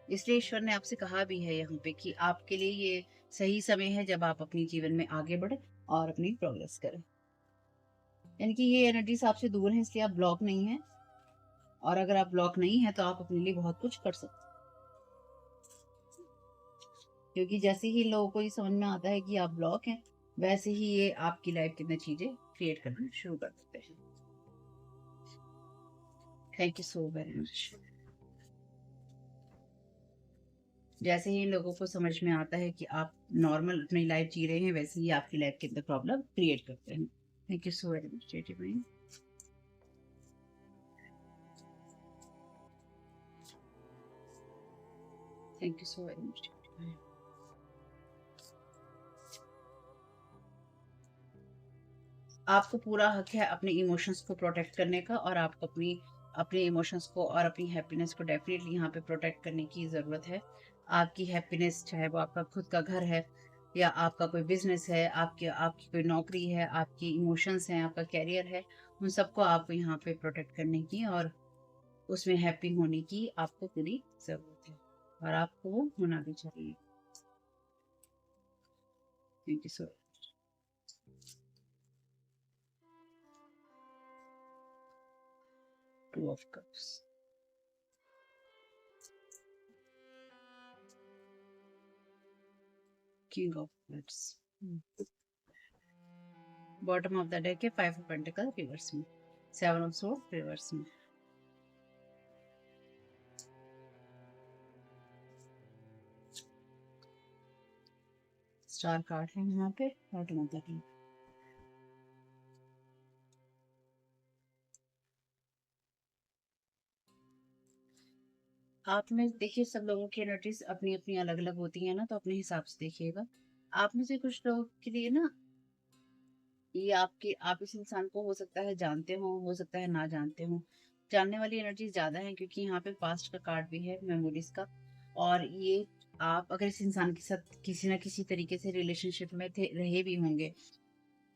इसलिए ईश्वर ने आपसे कहा भी है यहाँ पे कि आपके लिए ये सही समय है जब आप अपनी जीवन में आगे बढ़े और अपनी प्रोग्रेस करें। यानी कि ये एनर्जीज आपसे दूर है, इसलिए आप ब्लॉक नहीं है। और अगर आप ब्लॉक नहीं है तो आप अपने लिए बहुत कुछ कर सकते हैं। क्योंकि जैसे ही लोगों को ये समझ में आता है कि आप ब्लॉक हैं, वैसे ही ये आपकी लाइफ के अंदर चीजें क्रिएट करना शुरू कर देते हैं। Thank you so very much. जैसे ही लोगों को समझ में आता है कि आप नॉर्मल अपनी लाइफ जी रहे हैं, वैसे ही आपकी लाइफ के अंदर प्रॉब्लम क्रिएट करते हैं। Thank you so very much. Thank you so very much. आपको पूरा हक है अपने इमोशंस को प्रोटेक्ट करने का और आपको अपनी अपने इमोशंस को और अपनी हैप्पीनेस को डेफिनेटली यहाँ पे प्रोटेक्ट करने की ज़रूरत है। आपकी हैप्पीनेस चाहे वो आपका खुद का घर है, या आपका कोई बिजनेस है, आपकी आपकी कोई नौकरी है, आपकी इमोशंस हैं, आपका करियर है, उन सबको आपको यहाँ पे प्रोटेक्ट करने की और उसमें हैप्पी होने की आपको पूरी ज़रूरत है और आपको वो होना भी चाहिए। Thank you so two of cups, king of cups, bottom of the deck है 5 ऑफ पेंटिकल रिवर्स में, 7 ऑफ सोर्ड रिवर्स में। स्टार कार्ड है यहाँ पे, बॉटम ऑफ द डेक। आप में देखिए सब लोगों की एनर्जीज अपनी अपनी अलग अलग होती है ना, तो अपने हिसाब से देखिएगा। आप में से कुछ लोगों के लिए ना ये आपके आप इस इंसान को हो सकता है जानते हो सकता है ना जानते हो। जानने वाली एनर्जी ज्यादा है क्योंकि यहाँ पे पास्ट का कार्ड भी है, मेमोरीज का। और ये आप अगर इस इंसान के साथ किसी ना किसी तरीके से रिलेशनशिप में थे रहे भी होंगे,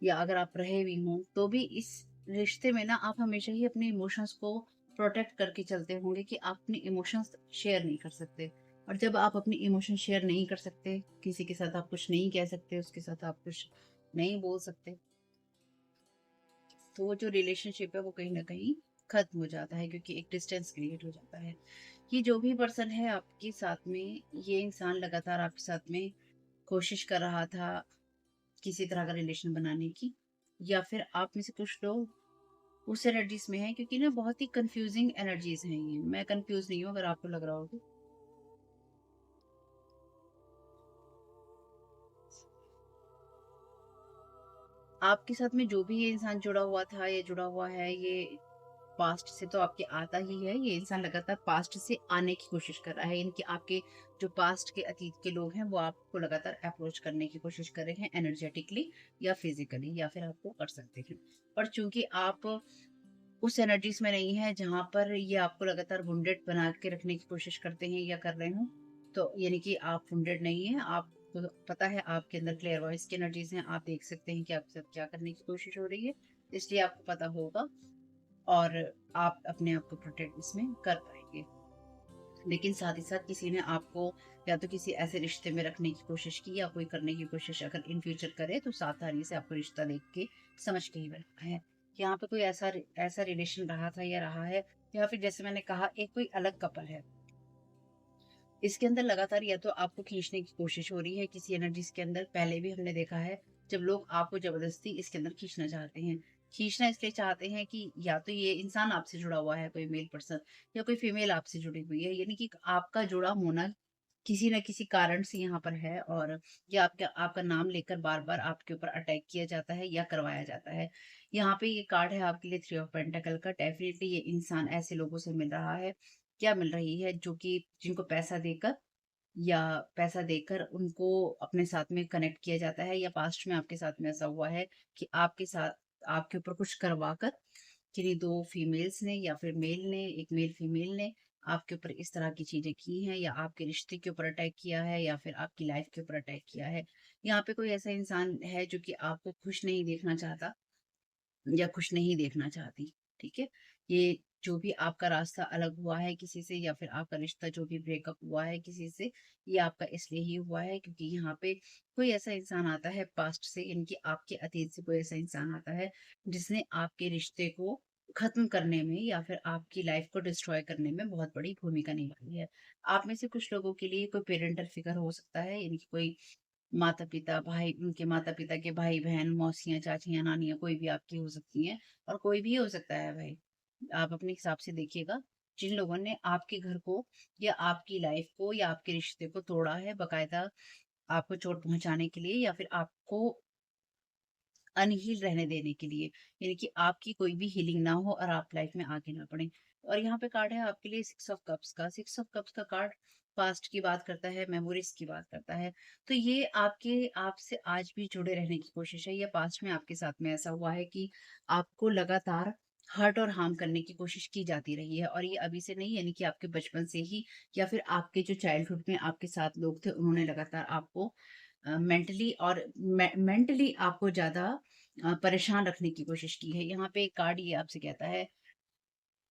या अगर आप रहे भी हों तो भी इस रिश्ते में ना आप हमेशा ही अपने इमोशंस को प्रोटेक्ट करके चलते होंगे कि आप अपने इमोशंस शेयर नहीं कर सकते। और जब आप अपनी इमोशन शेयर नहीं कर सकते, किसी के साथ आप कुछ नहीं कह सकते, उसके साथ आप कुछ नहीं बोल सकते, तो वो जो रिलेशनशिप है वो कहीं ना कहीं खत्म हो जाता है क्योंकि एक डिस्टेंस क्रिएट हो जाता है। ये जो भी पर्सन है आपके साथ में, ये इंसान लगातार आपके साथ में कोशिश कर रहा था किसी तरह का रिलेशन बनाने की, या फिर आप में से कुछ लोग उस एनर्जीज में है क्योंकि ना बहुत ही कंफ्यूजिंग एनर्जीज हैं ये। मैं कंफ्यूज नहीं हूँ अगर आपको लग रहा होगा। आपके साथ में जो भी ये इंसान जुड़ा हुआ था या जुड़ा हुआ है, ये पास्ट से तो आपके आता ही है। ये इंसान लगातार पास्ट से आने की कोशिश कर रहा है, इनके आपके जो पास्ट के अतीत के लोग हैं वो आपको लगातार अप्रोच करने की कोशिश कर रहे हैं, एनर्जेटिकली या फिजिकली, या फिर आपको कर सकते हैं। पर चूंकि आप उस एनर्जीज में नहीं है जहां पर ये आपको लगातार वुंडेड बना के रखने की कोशिश करते हैं या कर रहे हो, तो यानी कि आप वुंडेड नहीं है, आपको पता है आपके अंदर क्लियर वॉइस की एनर्जीज हैं, आप देख सकते हैं कि आपके साथ क्या करने की कोशिश हो रही है, इसलिए आपको पता होगा और आप अपने आप को प्रोटेक्ट इसमें कर पाएंगे। लेकिन साथ ही साथ किसी ने आपको या तो किसी ऐसे रिश्ते में रखने की कोशिश की या कोई करने की कोशिश अगर इन फ्यूचर करे तो सावधानी से आपको रिश्ता देख के समझ के ही रखना है। यहाँ पे कोई ऐसा ऐसा रिलेशन रहा था या रहा है, या फिर जैसे मैंने कहा एक कोई अलग कपल है, इसके अंदर लगातार या तो आपको खींचने की कोशिश हो रही है किसी एनर्जीज के अंदर। पहले भी हमने देखा है जब लोग आपको जबरदस्ती इसके अंदर खींचना चाहते हैं। खींचना इसलिए चाहते हैं कि या तो ये इंसान आपसे जुड़ा हुआ है, कोई मेल पर्सन, या कोई फीमेल आपसे जुड़ी हुई है, यानी कि आपका जुड़ा होना किसी न किसी कारण से यहाँ पर है। और ये आपका आपका नाम लेकर बार बार आपके ऊपर अटैक किया जाता है या करवाया जाता है। यहाँ पे ये कार्ड है आपके लिए 3 ऑफ पेंटाकल का। डेफिनेटली ये इंसान ऐसे लोगों से मिल रहा है, क्या मिल रही है, जो कि जिनको पैसा देकर या पैसा देकर उनको अपने साथ में कनेक्ट किया जाता है, या पास्ट में आपके साथ में ऐसा हुआ है कि आपके साथ आपके ऊपर कुछ करवा कर किन्हीं दो फीमेल्स ने या फिर मेल ने, एक मेल फीमेल ने आपके ऊपर इस तरह की चीजें की हैं, या आपके रिश्ते के ऊपर अटैक किया है, या फिर आपकी लाइफ के ऊपर अटैक किया है। यहाँ पे कोई ऐसा इंसान है जो कि आपको खुश नहीं देखना चाहता या खुश नहीं देखना चाहती। ठीक है, ये जो भी आपका रास्ता अलग हुआ है किसी से, या फिर आपका रिश्ता जो भी ब्रेकअप हुआ है किसी से, ये आपका इसलिए ही हुआ है क्योंकि यहाँ पे कोई ऐसा इंसान आता है पास्ट से, इनकी आपके अतीत से कोई ऐसा इंसान आता है जिसने आपके रिश्ते को खत्म करने में या फिर आपकी लाइफ को डिस्ट्रॉय करने में बहुत बड़ी भूमिका निभाई है। आप में से कुछ लोगों के लिए कोई पेरेंटल फिगर हो सकता है, यानी कि कोई माता-पिता, भाई, उनके माता-पिता के भाई-बहन, मौसियाँ, चाचियाँ, नानियाँ, कोई भी आपकी हो सकती हैं, और कोई भी हो सकता है भाई। आप अपने हिसाब से देखिएगा, जिन लोगों ने आपके घर को या आपकी लाइफ को या आपके रिश्ते को तोड़ा है, बाकायदा आपको चोट पहुँचाने के लिए या फिर आपको अनहील रहने देने के लिए, यानी कि आपकी कोई भी हीलिंग ना हो और आप लाइफ में आगे ना बढ़ें। और यहाँ पे कार्ड है आपके लिए 6 ऑफ कप्स का। 6 ऑफ कप्स का कार्ड पास्ट की बात करता है, मेमोरीज की बात करता है। तो ये आपके आपसे आज भी जुड़े रहने की कोशिश है, या पास्ट में आपके साथ में ऐसा हुआ है कि आपको लगातार हर्ट और हार्म करने की कोशिश की जाती रही है, और ये अभी से नहीं, यानी कि आपके बचपन से ही, या फिर आपके जो चाइल्डहुड में आपके साथ लोग थे उन्होंने लगातार आपको मेंटली और मेंटली आपको ज़्यादा परेशान रखने की कोशिश की है। यहाँ पे एक कार्ड ये आपसे कहता है,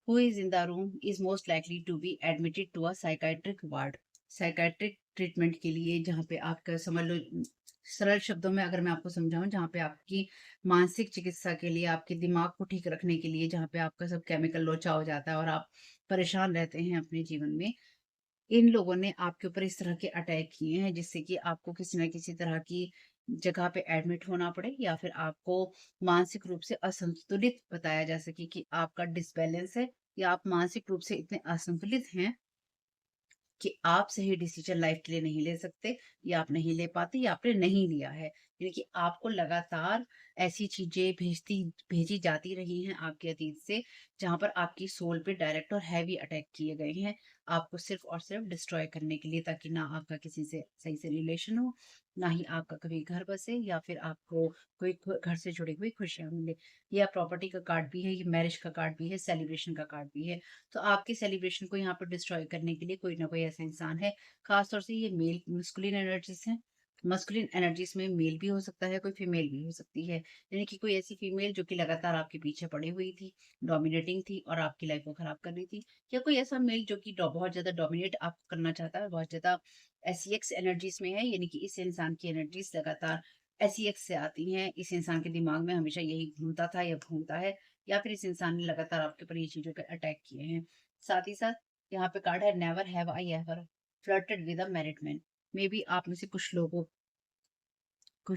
who is in the room is most likely to be admitted to a psychiatric ward. Psychiatric treatment के लिए जहाँ पे आपका समझ लो, सरल शब्दों में अगर मैं आपको समझाऊँ, जहाँ पे आपकी मानसिक चिकित्सा के लिए, आपके दिमाग को ठीक रखने के लिए, जहाँ पे आपका सब केमिकल लोचा हो जाता है और आप परेशान रहते हैं अपने जीवन में, इन लोगों ने आपके ऊपर इस तरह के अटैक किए हैं जिससे कि आपको किसी न किसी तरह की जगह पे एडमिट होना पड़े, या फिर आपको मानसिक रूप से असंतुलित बताया जा सके कि आपका डिसबैलेंस है, या आप मानसिक रूप से इतने असंतुलित हैं कि आप सही डिसीजन लाइफ के लिए नहीं ले सकते, या आप नहीं ले पाते, या आपने नहीं लिया है। यानी कि आपको लगातार ऐसी चीजें भेजी जाती रही हैं आपके अतीत से, जहां पर आपकी सोल पे डायरेक्ट और हैवी अटैक किए गए हैं, आपको सिर्फ और सिर्फ डिस्ट्रॉय करने के लिए, ताकि ना आपका किसी से सही से रिलेशन हो, ना ही आपका कभी घर बसे, या फिर आपको कोई घर से जुड़ी हुई खुशियां मिले। यह प्रॉपर्टी का कार्ड भी है, ये मैरिज का कार्ड भी है, सेलिब्रेशन का कार्ड भी है। तो आपके सेलिब्रेशन को यहाँ पर डिस्ट्रॉय करने के लिए कोई ना कोई ऐसा इंसान है। खास तौर से ये मेल मस्कुलिन एनर्जीज हैं। मस्कुलिन एनर्जीज में मेल भी हो सकता है, कोई फीमेल भी हो सकती है। यानी कि कोई ऐसी फीमेल जो कि लगातार आपके पीछे पड़ी हुई थी, डोमिनेटिंग थी और आपकी लाइफ को खराब कर रही थी, या कोई ऐसा मेल जो कि बहुत ज्यादा डोमिनेट आपको करना चाहता है, बहुत ज्यादा एसईएक्स एनर्जीज में है। यानी कि इस इंसान की एनर्जीज लगातार एसईएक्स से आती हैं, इस इंसान के दिमाग में हमेशा यही घूमता था या घूमता है, या फिर इस इंसान ने लगातार आपके ऊपर ये चीजों के अटैक किए हैं। साथ ही साथ यहाँ पे कार्ड है, never have I ever flirted with a married man. May be आप में से कुछ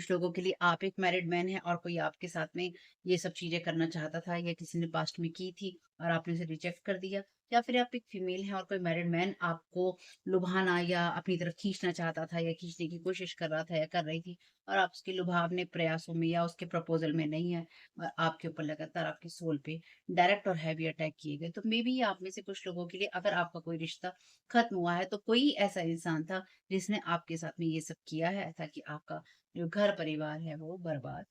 लोगों के लिए आप एक मैरिड मैन है, और कोई आपके साथ में ये सब चीजें करना चाहता था, या किसी ने पास्ट में की थी और आपने उसे रिजेक्ट कर दिया। या फिर आप एक फीमेल हैं और कोई मैरिड मैन आपको लुभाना या अपनी तरफ खींचना चाहता था, या खींचने की कोशिश कर रहा था या कर रही थी, और आप उसके लुभावने प्रयासों में या उसके प्रपोजल में नहीं है, और आपके ऊपर लगातार आपके सोल पे डायरेक्ट और हैवी अटैक किए गए। तो मे बी आप में से कुछ लोगों के लिए, अगर आपका कोई रिश्ता खत्म हुआ है, तो कोई ऐसा इंसान था जिसने आपके साथ में ये सब किया है, ताकि आपका जो घर परिवार है वो बर्बाद।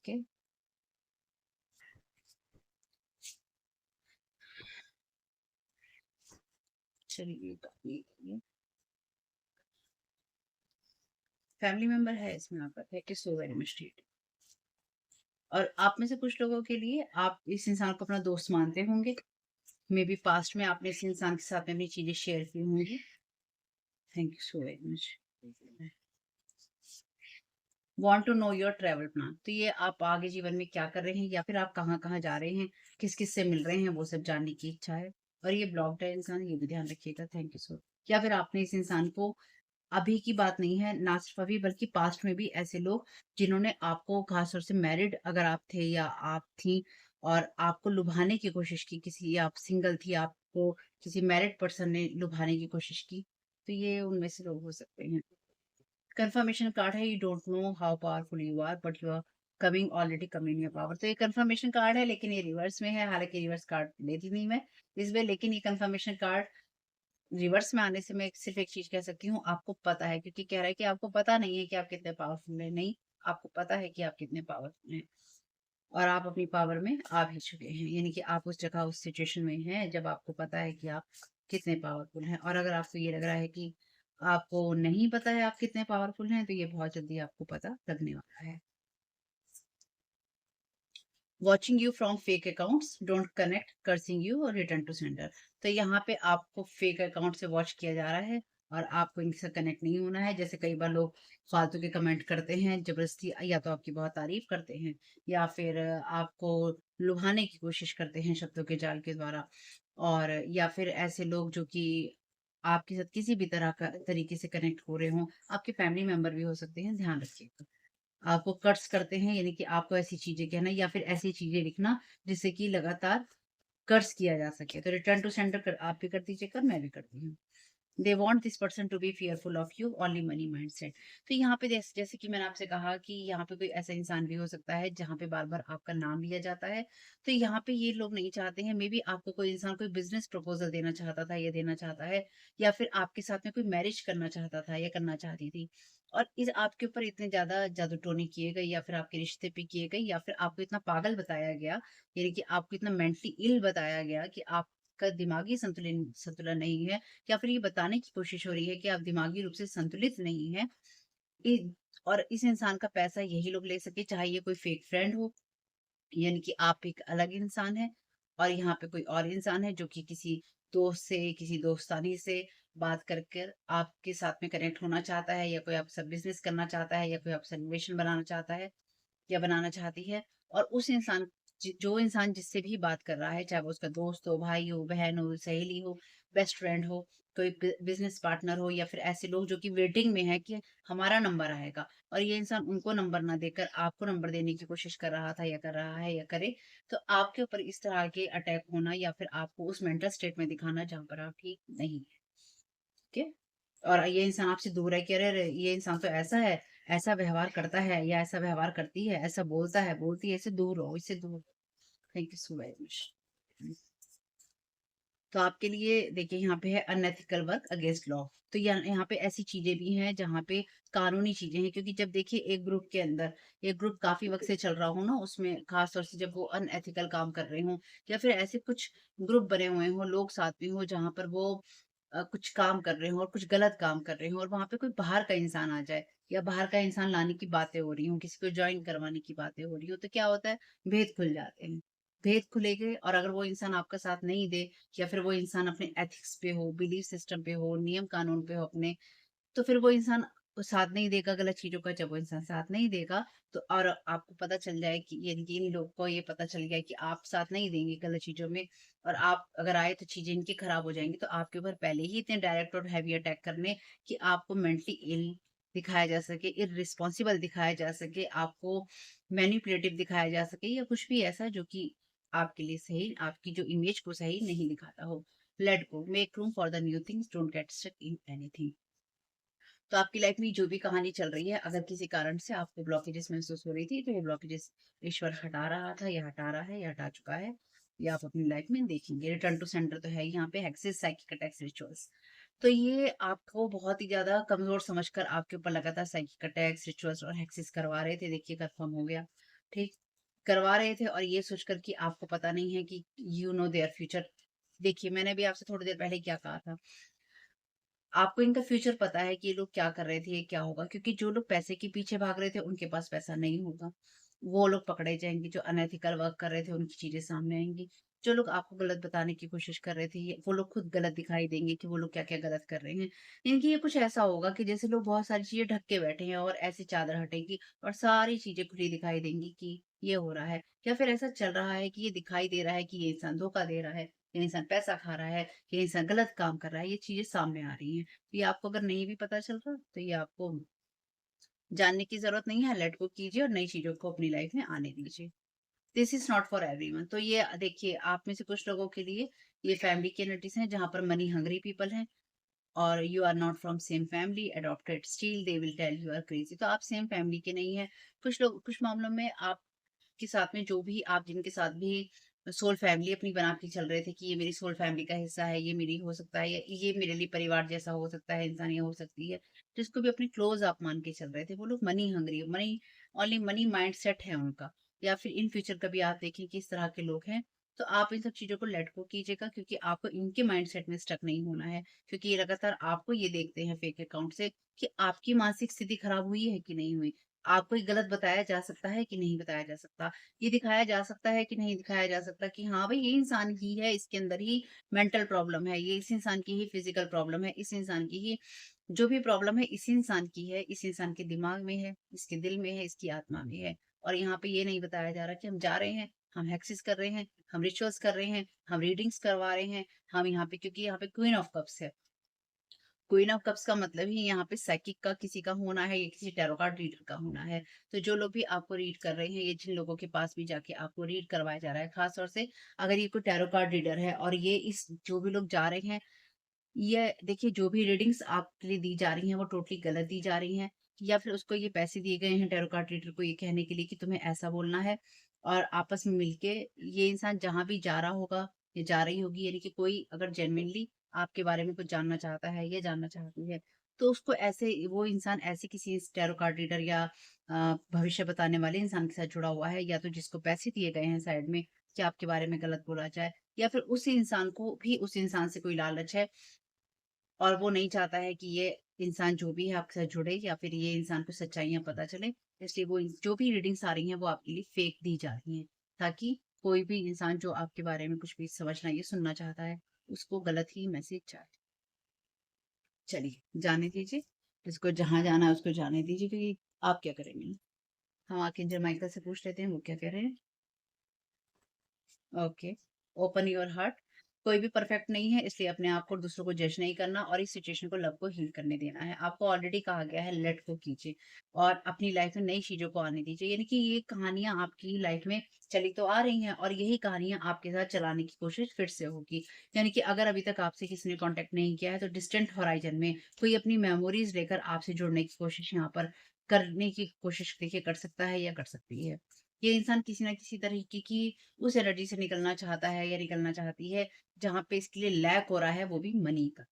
ठीक है, चलिए काफी फैमिली मेंबर है इसमें आपका, thank you so very much. और आप में से कुछ लोगों के लिए आप इस इंसान को अपना दोस्त मानते होंगे। मे बी पास्ट में आपने इस इंसान के साथ में अपनी चीजें शेयर की होंगी। Thank you so very much. Want to know your travel plan, तो ये आप आगे जीवन में क्या कर रहे हैं, या फिर आप कहाँ कहाँ जा रहे हैं, किस किस से मिल रहे हैं, वो सब जानने की इच्छा है। और ये ब्लॉक्ड है इंसान, ये भी ध्यान रखिएगा। थैंक यू सो। या फिर आपने इस इंसान को, अभी की बात नहीं है, ना सिर्फ अभी बल्कि पास्ट में भी ऐसे लोग जिन्होंने आपको, खास तौर से मैरिड अगर आप थे या आप थी, और आपको लुभाने की कोशिश की, किसी, आप सिंगल थी, आपको किसी मैरिड पर्सन ने लुभाने की कोशिश की, तो ये उनमें से लोग हो सकते हैं। कंफर्मेशन कार्ड है, you don't know how powerful you are but you are coming already coming in your power. तो ये कंफर्मेशन कार्ड है, लेकिन ये रिवर्स में है। हालांकि रिवर्स कार्ड लेती नहीं मैं इस वे, लेकिन ये कंफर्मेशन कार्ड रिवर्स में आने से मैं सिर्फ एक चीज कह सकती हूँ, आपको पता है, क्योंकि कह रहा है कि आपको पता नहीं है कि आप कितने पावरफुल हैं। नहीं, आपको पता है कि आप कितने पावरफुल हैं, और आप अपनी पावर में आ भी चुके हैं। यानी कि आप उस जगह, उस सिचुएशन में हैं जब आपको पता है कि आप कितने पावरफुल हैं। और अगर आपको ये लग रहा है कि आपको नहीं पता है आप कितने पावरफुल हैं, तो ये बहुत जल्दी आपको पता लगने वाला है। Watching you from fake accounts don't connect, cursing you और रिटर्न टू सेंडर। तो यहाँ पे आपको फेक अकाउंट से वॉच किया जा रहा है, और आपको इनसे कनेक्ट नहीं होना है। जैसे कई बार लोग फालतू के कमेंट करते हैं जबरदस्ती, या तो आपकी बहुत तारीफ करते हैं, या फिर आपको लुभाने की कोशिश करते हैं शब्दों के जाल के द्वारा। और या फिर ऐसे लोग जो कि आपके साथ किसी भी तरह का तरीके से कनेक्ट हो रहे हों, आपके फैमिली मेंबर भी हो सकते हैं, ध्यान रखिएगा। आपको कट्स करते हैं, यानी कि आपको ऐसी चीजें कहना या फिर ऐसी चीजें लिखना जिससे कि लगातार कर्स किया जा सके। तो रिटर्न टू सेंडर कर, आप भी कर दीजिएगा, मैं भी करती हूँ। They want this person to be fearful of you, only money mindset. तो यहाँ पे जैसे जैसे कि मैंने आपसे कहा कि यहाँ पे कोई ऐसा इंसान भी हो सकता है जहाँ पे बार बार आपका नाम लिया जाता है। तो यहाँ पे ये लोग नहीं चाहते हैं, मे बी आपको कोई इंसान कोई बिजनेस प्रपोजल देना चाहता था या देना चाहता है, या फिर आपके साथ में कोई मैरिज करना चाहता था या करना चाहती थी, और इस आपके ऊपर इतने ज्यादा जादू किए गए, या फिर आपके रिश्ते पे किए गए, या फिर आपको इतना पागल बताया गया, यानी कि आपको इतना मेंटली इल बताया गया कि आपका दिमागी संतुलन संतुलन नहीं है, या फिर ये बताने की कोशिश हो रही है कि आप दिमागी रूप से संतुलित नहीं हैं, इ और इस इंसान का पैसा यही लोग ले सके, चाहे ये कोई फेक फ्रेंड हो, यानी कि आप एक अलग इंसान हैं और यहाँ पे कोई और इंसान है जो कि किसी दोस्त से, किसी दोस्तानी से बात कर कर आपके साथ में कनेक्ट होना चाहता है, या कोई आपसे बिज़नेस करना चाहता है, या कोई आपसे रिलेशन बनाना चाहता है या बनाना चाहती है। और उस इंसान जो इंसान जिससे भी बात कर रहा है, चाहे वो उसका दोस्त हो, भाई हो, बहन हो, सहेली हो, बेस्ट फ्रेंड हो, कोई बिजनेस पार्टनर हो, या फिर ऐसे लोग जो कि वेटिंग में है कि हमारा नंबर आएगा, और ये इंसान उनको नंबर ना देकर आपको नंबर देने की कोशिश कर रहा था या कर रहा है या करे, तो आपके ऊपर इस तरह के अटैक होना या फिर आपको उस मेंटल स्टेट में दिखाना जहां पर आप ठीक नहीं है। ठीक है? और ये इंसान आपसे दूर है कि अरे अरे, ये इंसान तो ऐसा है, ऐसा व्यवहार करता है या ऐसा व्यवहार करती है, ऐसा बोलता है, बोलती है, इससे दूर रहो, इससे दूर। Thank you so very much. तो आपके लिए देखिए यहाँ पे है अनएथिकल वर्क अगेंस्ट लॉ। तो यहाँ पे ऐसी चीजें भी हैं जहाँ पे कानूनी चीजें हैं, क्योंकि जब देखिए एक ग्रुप के अंदर एक ग्रुप काफी वक्त से चल रहा हो ना, उसमें खास तौर से जब वो अनएथिकल काम कर रहे हो, या फिर ऐसे कुछ ग्रुप बने हुए हो, लोग साथ में हो जहाँ पर वो कुछ काम कर रहे हो और कुछ गलत काम कर रहे हो, और वहां पे कोई बाहर का इंसान आ जाए या बाहर का इंसान लाने की बातें हो रही हो, किसी को ज्वाइन करवाने की बातें हो रही हो, तो क्या होता है, भेद खुल जाते हैं। भेद खुलेंगे, और अगर वो इंसान आपका साथ नहीं दे, या फिर वो इंसान अपने एथिक्स पे हो, बिलीफ सिस्टम पे हो, नियम कानून पे हो अपने, तो फिर वो इंसान साथ नहीं देगा गलत चीज़ों का। जब वो इंसान साथ नहीं देगा, तो और आपको पता चल जाए कि यानी कि इन लोगों को ये पता चल गया कि आप साथ नहीं देंगे गलत चीज़ों में, और आप अगर आए तो चीज़ें इनकी खराब हो जाएँगी, तो आपके ऊपर पहले ही इतने डायरेक्ट और हेवी अटैक करने कि आपको मेंटली इल दिखाया जा सके, इर्रेस्पॉन्सिबल दिखाया जा सके, आपको मैनिपुलेटिव दिखाया जा सके, या कुछ भी ऐसा जो कि आपके लिए सही, आपकी जो इमेज को सही नहीं दिखाता हो। Let go, make room for the new things, don't get stuck in anything. तो आपकी लाइफ में जो भी कहानी चल रही है, अगर किसी कारण से आपको ब्लॉकेजेस महसूस हो रही थी, तो ये ब्लॉकेजेस ईश्वर हटा रहा था, या हटा रहा है, या हटा चुका है, या आप अपनी लाइफ में देखेंगे। रिटर्न टू सेंटर तो है यहाँ पे, हेक्सेस साइकिक अटैक्स रिचुअल्स। तो ये आपको बहुत ही ज्यादा कमजोर समझकर आपके ऊपर लगातार साइकिक अटैक्स रिचुअल्स और हेक्सेस करवा रहे थे। देखिए कंफर्म हो गया। ठीक, करवा रहे थे, और ये सोचकर कि आपको पता नहीं है कि यू नो देयर फ्यूचर। देखिए मैंने भी आपसे थोड़ी देर पहले क्या कहा था, आपको इनका फ्यूचर पता है कि ये लोग क्या कर रहे थे, ये क्या होगा, क्योंकि जो लोग पैसे के पीछे भाग रहे थे उनके पास पैसा नहीं होगा। वो लोग पकड़े जाएँगे, जो अनएथिकल वर्क कर रहे थे उनकी चीज़ें सामने आएँगी। जो लोग आपको गलत बताने की कोशिश कर रहे थे, ये वो लोग खुद गलत दिखाई देंगे कि वो लोग क्या-क्या गलत कर रहे हैं। इनकी ये कुछ ऐसा होगा कि जैसे लोग बहुत सारी चीज़ें ढक के बैठे हैं, और ऐसी चादर हटेगी और सारी चीज़ें खुली दिखाई देंगी कि ये हो रहा है। या फिर ऐसा चल रहा है कि ये दिखाई दे रहा है कि ये इंसान धोखा दे रहा है, ये इंसान पैसा खा रहा है, ये इंसान गलत काम कर रहा है, ये चीज़ें सामने आ रही हैं। ये आपको अगर नहीं भी पता चल रहा, तो ये आपको जानने की ज़रूरत नहीं है, लेट गो कीजिए और नई चीज़ों को अपनी लाइफ में आने दीजिए। This is not for everyone. तो ये देखिए, आप में से कुछ लोगों के लिए ये फैमिली की एनर्जीज़ हैं, जहाँ पर मनी हंग्री पीपल हैं, और you are not from same family, adopted still they will tell you are crazy. तो आप सेम फैमिली के नहीं हैं। कुछ लोग, कुछ मामलों में आपके साथ में जो भी आप जिनके साथ भी सोल फैमिली अपनी बना के चल रहे थे कि ये मेरी सोल फैमिली का हिस्सा है, ये मेरी हो सकता है, या ये मेरे लिए परिवार जैसा हो सकता है, इंसान ये हो सकती है, जिसको भी अपनी क्लोज आप मान के चल रहे थे, वो लोग money hungry, money, only money mindset है उनका, या फिर इन फ्यूचर कभी आप देखें कि इस तरह के लोग हैं, तो आप इन सब चीजों को लेट गो कीजिएगा, क्योंकि आपको इनके माइंडसेट में स्टक नहीं होना है। क्योंकि ये लगातार आपको ये देखते हैं फेक अकाउंट से कि आपकी मानसिक स्थिति खराब हुई है कि नहीं हुई, आपको ये गलत बताया जा सकता है कि नहीं बताया जा सकता, ये दिखाया जा सकता है कि नहीं दिखाया जा सकता कि हाँ भाई, ये इंसान ही है, इसके अंदर ही मेंटल प्रॉब्लम है, ये इस इंसान की ही फिजिकल प्रॉब्लम है, इस इंसान की ही जो भी प्रॉब्लम है इस इंसान की है, इस इंसान के दिमाग में है, इसके दिल में है, इसकी आत्मा में है। और यहाँ पे ये नहीं बताया जा रहा कि हम जा रहे हैं, हम हेक्सिस कर रहे हैं, हम रिचुअल्स कर रहे हैं, हम रीडिंग्स करवा रहे हैं, हम यहाँ पे, क्योंकि यहाँ पे क्वीन ऑफ कप्स है। क्वीन ऑफ कप्स का मतलब ही यहाँ पे साइकिक का किसी का होना है, या किसी टैरो कार्ड रीडर का होना है। तो जो लोग भी आपको रीड कर रहे हैं, ये जिन लोगों के पास भी जाके आपको रीड करवाया जा रहा है, खास तौर से अगर ये कोई टैरो कार्ड रीडर है, और ये इस जो भी लोग जा रहे हैं, ये देखिए जो भी रीडिंग्स आपके लिए दी जा रही हैं वो टोटली गलत दी जा रही हैं, या फिर उसको ये पैसे दिए गए हैं टैरो कार्ड रीडर को ये कहने के लिए कि तुम्हें ऐसा बोलना है, और आपस में मिलके ये इंसान जहां भी जा रहा होगा या जा रही होगी, यानी कि कोई अगर जेन्युइनली आपके बारे में कुछ जानना चाहता है या जानना चाहती है, तो उसको ऐसे, वो इंसान ऐसे किसी टैरो कार्ड रीडर या भविष्य बताने वाले इंसान के साथ जुड़ा हुआ है, या तो जिसको पैसे दिए गए हैं साइड में कि आपके बारे में गलत बोला जाए, या फिर उस इंसान को भी उस इंसान से कोई लालच है, और वो नहीं चाहता है कि ये इंसान जो भी है आपके साथ जुड़े या फिर ये इंसान को सच्चाइयाँ पता चले। इसलिए वो जो भी रीडिंग्स आ रही हैं वो आपके लिए फेक दी जा रही हैं, ताकि कोई भी इंसान जो आपके बारे में कुछ भी समझना या सुनना चाहता है, उसको गलत ही मैसेज जाए। चलिए, जाने दीजिए। जिसको जहाँ जाना है उसको जाने दीजिए, क्योंकि आप क्या करेंगे? हम आर्कएंजल माइकल से पूछ लेते हैं वो क्या कह रहे हैं। Okay, open your heart. कोई भी परफेक्ट नहीं है, इसलिए अपने आप को और दूसरों को जज नहीं करना और इस सिचुएशन को लव को हील करने देना है। आपको ऑलरेडी कहा गया है लेट गो कीजिए और अपनी लाइफ में नई चीज़ों को आने दीजिए। यानी कि ये कहानियाँ आपकी लाइफ में चली तो आ रही हैं और यही कहानियाँ आपके साथ चलाने की कोशिश फिर से होगी। यानी कि अगर अभी तक आपसे किसी ने कॉन्टैक्ट नहीं किया है तो डिस्टेंट होराइज़न में कोई अपनी मेमोरीज़ लेकर आपसे जुड़ने की कोशिश यहाँ पर करने की कोशिश देखिए कर सकता है या कर सकती है। ये इंसान किसी न किसी तरीके की उस एनर्जी से निकलना चाहता है या निकलना चाहती है, जहाँ पे इसके लिए लैक हो रहा है, वो भी मनी का।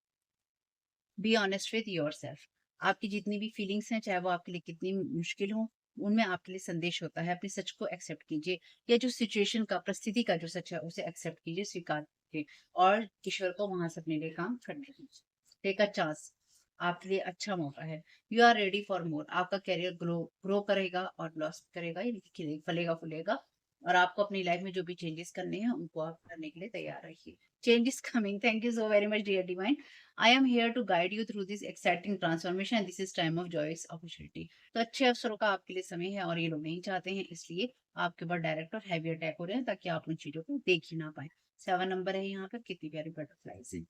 Be honest with yourself. आपकी जितनी भी फीलिंग्स हैं, चाहे वो आपके लिए कितनी मुश्किल हो, उनमें आपके लिए संदेश होता है। अपने सच को एक्सेप्ट कीजिए या जो सिचुएशन का, परिस्थिति का जो सच है, उसे एक्सेप्ट कीजिए, स्वीकार कीजिए और ईश्वर को वहाँ से अपने लिए काम करने दीजिए। टेक अ चांस, आपके लिए अच्छा मौका है। You are ready for more. आपका करियर ग्रो ग्रो करेगा और ब्लॉसम करेगा, यानी कि फलेगा-फूलेगा और आपको अपनी लाइफ में जो भी चेंजेस करने हैं, उनको आप करने के लिए तैयार रहिए। Change is coming. Thank you so very much dear divine. I am here to guide you through this exciting transformation and this is time of joys opportunity. तो अच्छे अवसरों का आपके लिए समय है और ये लोग नहीं चाहते हैं, इसलिए आपके ऊपर डायरेक्ट और हैवी अटैक हो रहे हैं ताकि आप उन चीजों को देख ही ना पाए। 7 नंबर है यहाँ पर, कितनी प्यारी बटरफ्लाईज है।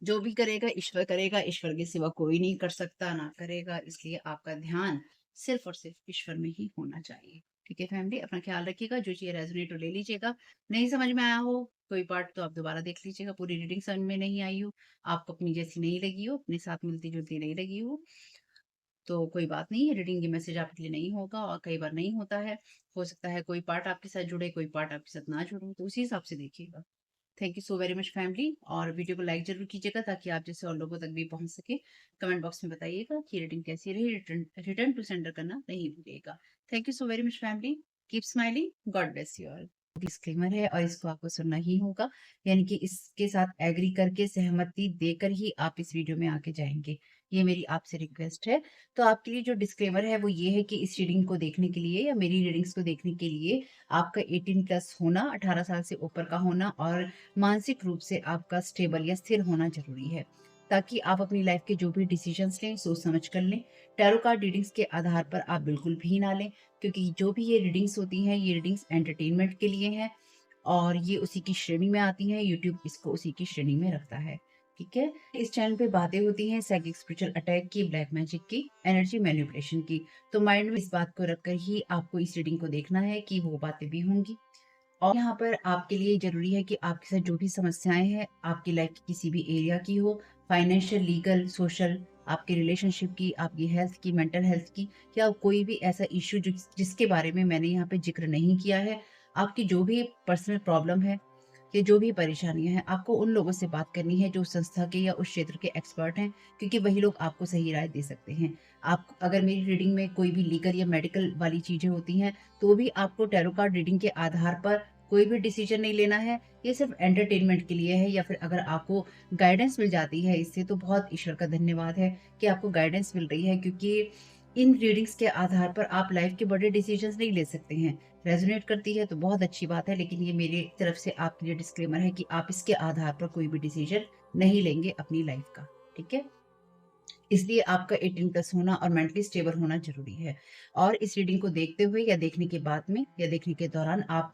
जो भी करेगा, ईश्वर के सिवा कोई नहीं कर सकता ना करेगा, इसलिए आपका ध्यान सिर्फ और सिर्फ ईश्वर में ही होना चाहिए। ठीक है फैमिली, अपना ख्याल रखिएगा। जो चीज़ रेजोनेट हो ले लीजिएगा, नहीं समझ में आया हो कोई पार्ट तो आप दोबारा देख लीजिएगा। पूरी रीडिंग समझ में नहीं आई हो, आपको अपनी जैसी नहीं लगी हो, अपने साथ मिलती जुलती नहीं लगी हो, तो कोई बात नहीं है, रीडिंग ये मैसेज आपके लिए नहीं होगा और कई बार नहीं होता है। हो सकता है कोई पार्ट आपके साथ जुड़े, कोई पार्ट आपके साथ ना जुड़े, तो उसी हिसाब से देखिएगा। Thank you so very much family, और वीडियो को लाइक जरूर कीजिएगा ताकि आप जैसे और लोगों तक भी पहुंच सके। कमेंट बॉक्स में बताइएगा कि रीडिंग कैसी रही, रिटर्न रिटर्न टू सेंडर करना नहीं भूलिएगा। Thank you so very much family. Keep smiling. God bless you all. Disclaimer है और इसको आपको सुनना ही होगा, यानी कि इसके साथ एग्री करके सहमति देकर ही आप इस वीडियो में आगे जाएंगे। ये मेरी आपसे रिक्वेस्ट है। तो आपके लिए जो डिस्क्लेमर है वो ये है कि इस रीडिंग को देखने के लिए या मेरी रीडिंग्स को देखने के लिए आपका 18 प्लस होना, 18 साल से ऊपर का होना और मानसिक रूप से आपका स्टेबल या स्थिर होना जरूरी है, ताकि आप अपनी लाइफ के जो भी डिसीजंस लें सोच समझ कर लें। टैरो कार्ड रीडिंग्स के आधार पर आप बिल्कुल भी ना लें, क्योंकि जो भी ये रीडिंग्स होती हैं ये रीडिंग्स एंटरटेनमेंट के लिए हैं और ये उसी की श्रेणी में आती हैं। यूट्यूब इसको उसी की श्रेणी में रखता है। ठीक है, इस चैनल पे बातें होती हैं साइकिक स्पिरिचुअल अटैक की, ब्लैक मैजिक की, एनर्जी मैनिपुलेशन की। तो माइंड में इस बात को रखकर ही आपको इस रीडिंग को देखना है कि वो बातें भी होंगी। और यहाँ पर आपके लिए ज़रूरी है कि आपके साथ जो भी समस्याएँ हैं, आपकी लाइफ की किसी भी एरिया की हो, फाइनेंशियल, लीगल, सोशल, आपके रिलेशनशिप की, आपकी हेल्थ की, मेंटल हेल्थ की, या कोई भी ऐसा इश्यू जिसके बारे में मैंने यहाँ पे ज़िक्र नहीं किया है, आपकी जो भी पर्सनल प्रॉब्लम है या जो भी परेशानियाँ हैं, आपको उन लोगों से बात करनी है जो उस संस्था के या उस क्षेत्र के एक्सपर्ट हैं, क्योंकि वही लोग आपको सही राय दे सकते हैं। आप अगर मेरी रीडिंग में कोई भी लीगल या मेडिकल वाली चीज़ें होती हैं, तो भी आपको टैरो कार्ड रीडिंग के आधार पर कोई भी डिसीजन नहीं लेना है। ये सिर्फ एंटरटेनमेंट के लिए है, या फिर अगर आपको गाइडेंस मिल जाती है इससे, तो बहुत ईश्वर का धन्यवाद है कि आपको गाइडेंस मिल रही है, क्योंकि इन रीडिंग्स के आधार पर आप लाइफ के बड़े डिसीजंस नहीं ले सकते हैं। रेजोनेट करती है तो बहुत अच्छी बात है, लेकिन ये मेरी तरफ से आपके लिए डिस्क्लेमर है कि आप इसके आधार पर कोई भी डिसीजन नहीं लेंगे अपनी लाइफ का। ठीक है, इसलिए आपका 18 प्लस होना और मेंटली स्टेबल होना ज़रूरी है। और इस रीडिंग को देखते हुए या देखने के बाद में या देखने के दौरान आप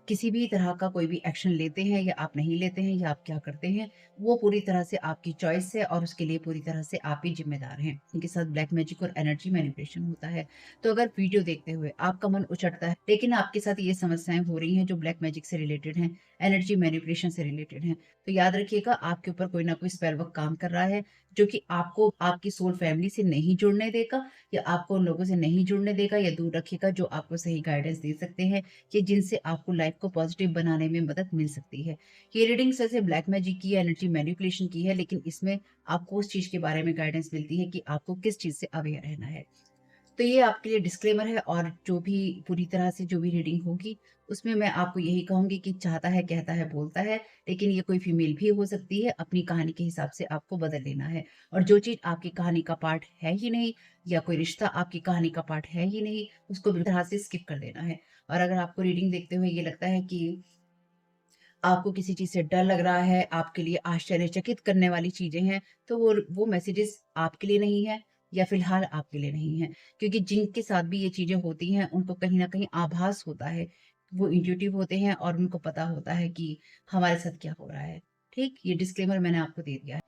किसी भी तरह का कोई भी एक्शन लेते हैं या आप नहीं लेते हैं या आप क्या करते हैं, वो पूरी तरह से आपकी चॉइस है और उसके लिए पूरी तरह से आप ही ज़िम्मेदार हैं। इनके साथ ब्लैक मैजिक और एनर्जी मैनिपुलेशन होता है। तो अगर वीडियो देखते हुए आपका मन उचटता है, लेकिन आपके साथ ये समस्याएँ हो रही हैं जो ब्लैक मैजिक से रिलेटेड हैं, एनर्जी मैनिपुलेशन से रिलेटेड हैं, तो याद रखिएगा आपके ऊपर कोई ना कोई स्पेल वर्क काम कर रहा है, जो कि आपको आपकी सोल फैमिली से नहीं जुड़ने देगा या आपको उन लोगों से नहीं जुड़ने देगा या दूर रखेगा जो आपको सही गाइडेंस दे सकते हैं कि जिनसे आपको लाइफ को पॉजिटिव बनाने में मदद मिल सकती है। ये रीडिंग जैसे ब्लैक मैजिक की, एनर्जी मैनिपुलेशन की है, लेकिन इसमें आपको उस चीज़ के बारे में गाइडेंस मिलती है कि आपको किस चीज़ से अवेयर रहना है। तो ये आपके लिए डिस्क्लेमर है, और जो भी पूरी तरह से जो भी रीडिंग होगी, उसमें मैं आपको यही कहूँगी कि चाहता है, कहता है, बोलता है, लेकिन ये कोई फीमेल भी हो सकती है, अपनी कहानी के हिसाब से आपको बदल लेना है। और जो चीज़ आपकी कहानी का पार्ट है ही नहीं, या कोई रिश्ता आपकी कहानी का पार्ट है ही नहीं, उसको बिल्कुल तरह से स्किप कर देना है। और अगर आपको रीडिंग देखते हुए ये लगता है कि आपको किसी चीज़ से डर लग रहा है, आपके लिए आश्चर्यचकित करने वाली चीज़ें हैं, तो वो मैसेजेस आपके लिए नहीं है, या फ़िलहाल आपके लिए नहीं है। क्योंकि जिनके साथ भी ये चीज़ें होती हैं, उनको कहीं न कहीं आभास होता है। वो इंट्यूटिव होते हैं और उनको पता होता है कि हमारे साथ क्या हो रहा है। ठीक? ये डिस्क्लेमर मैंने आपको दे दिया है।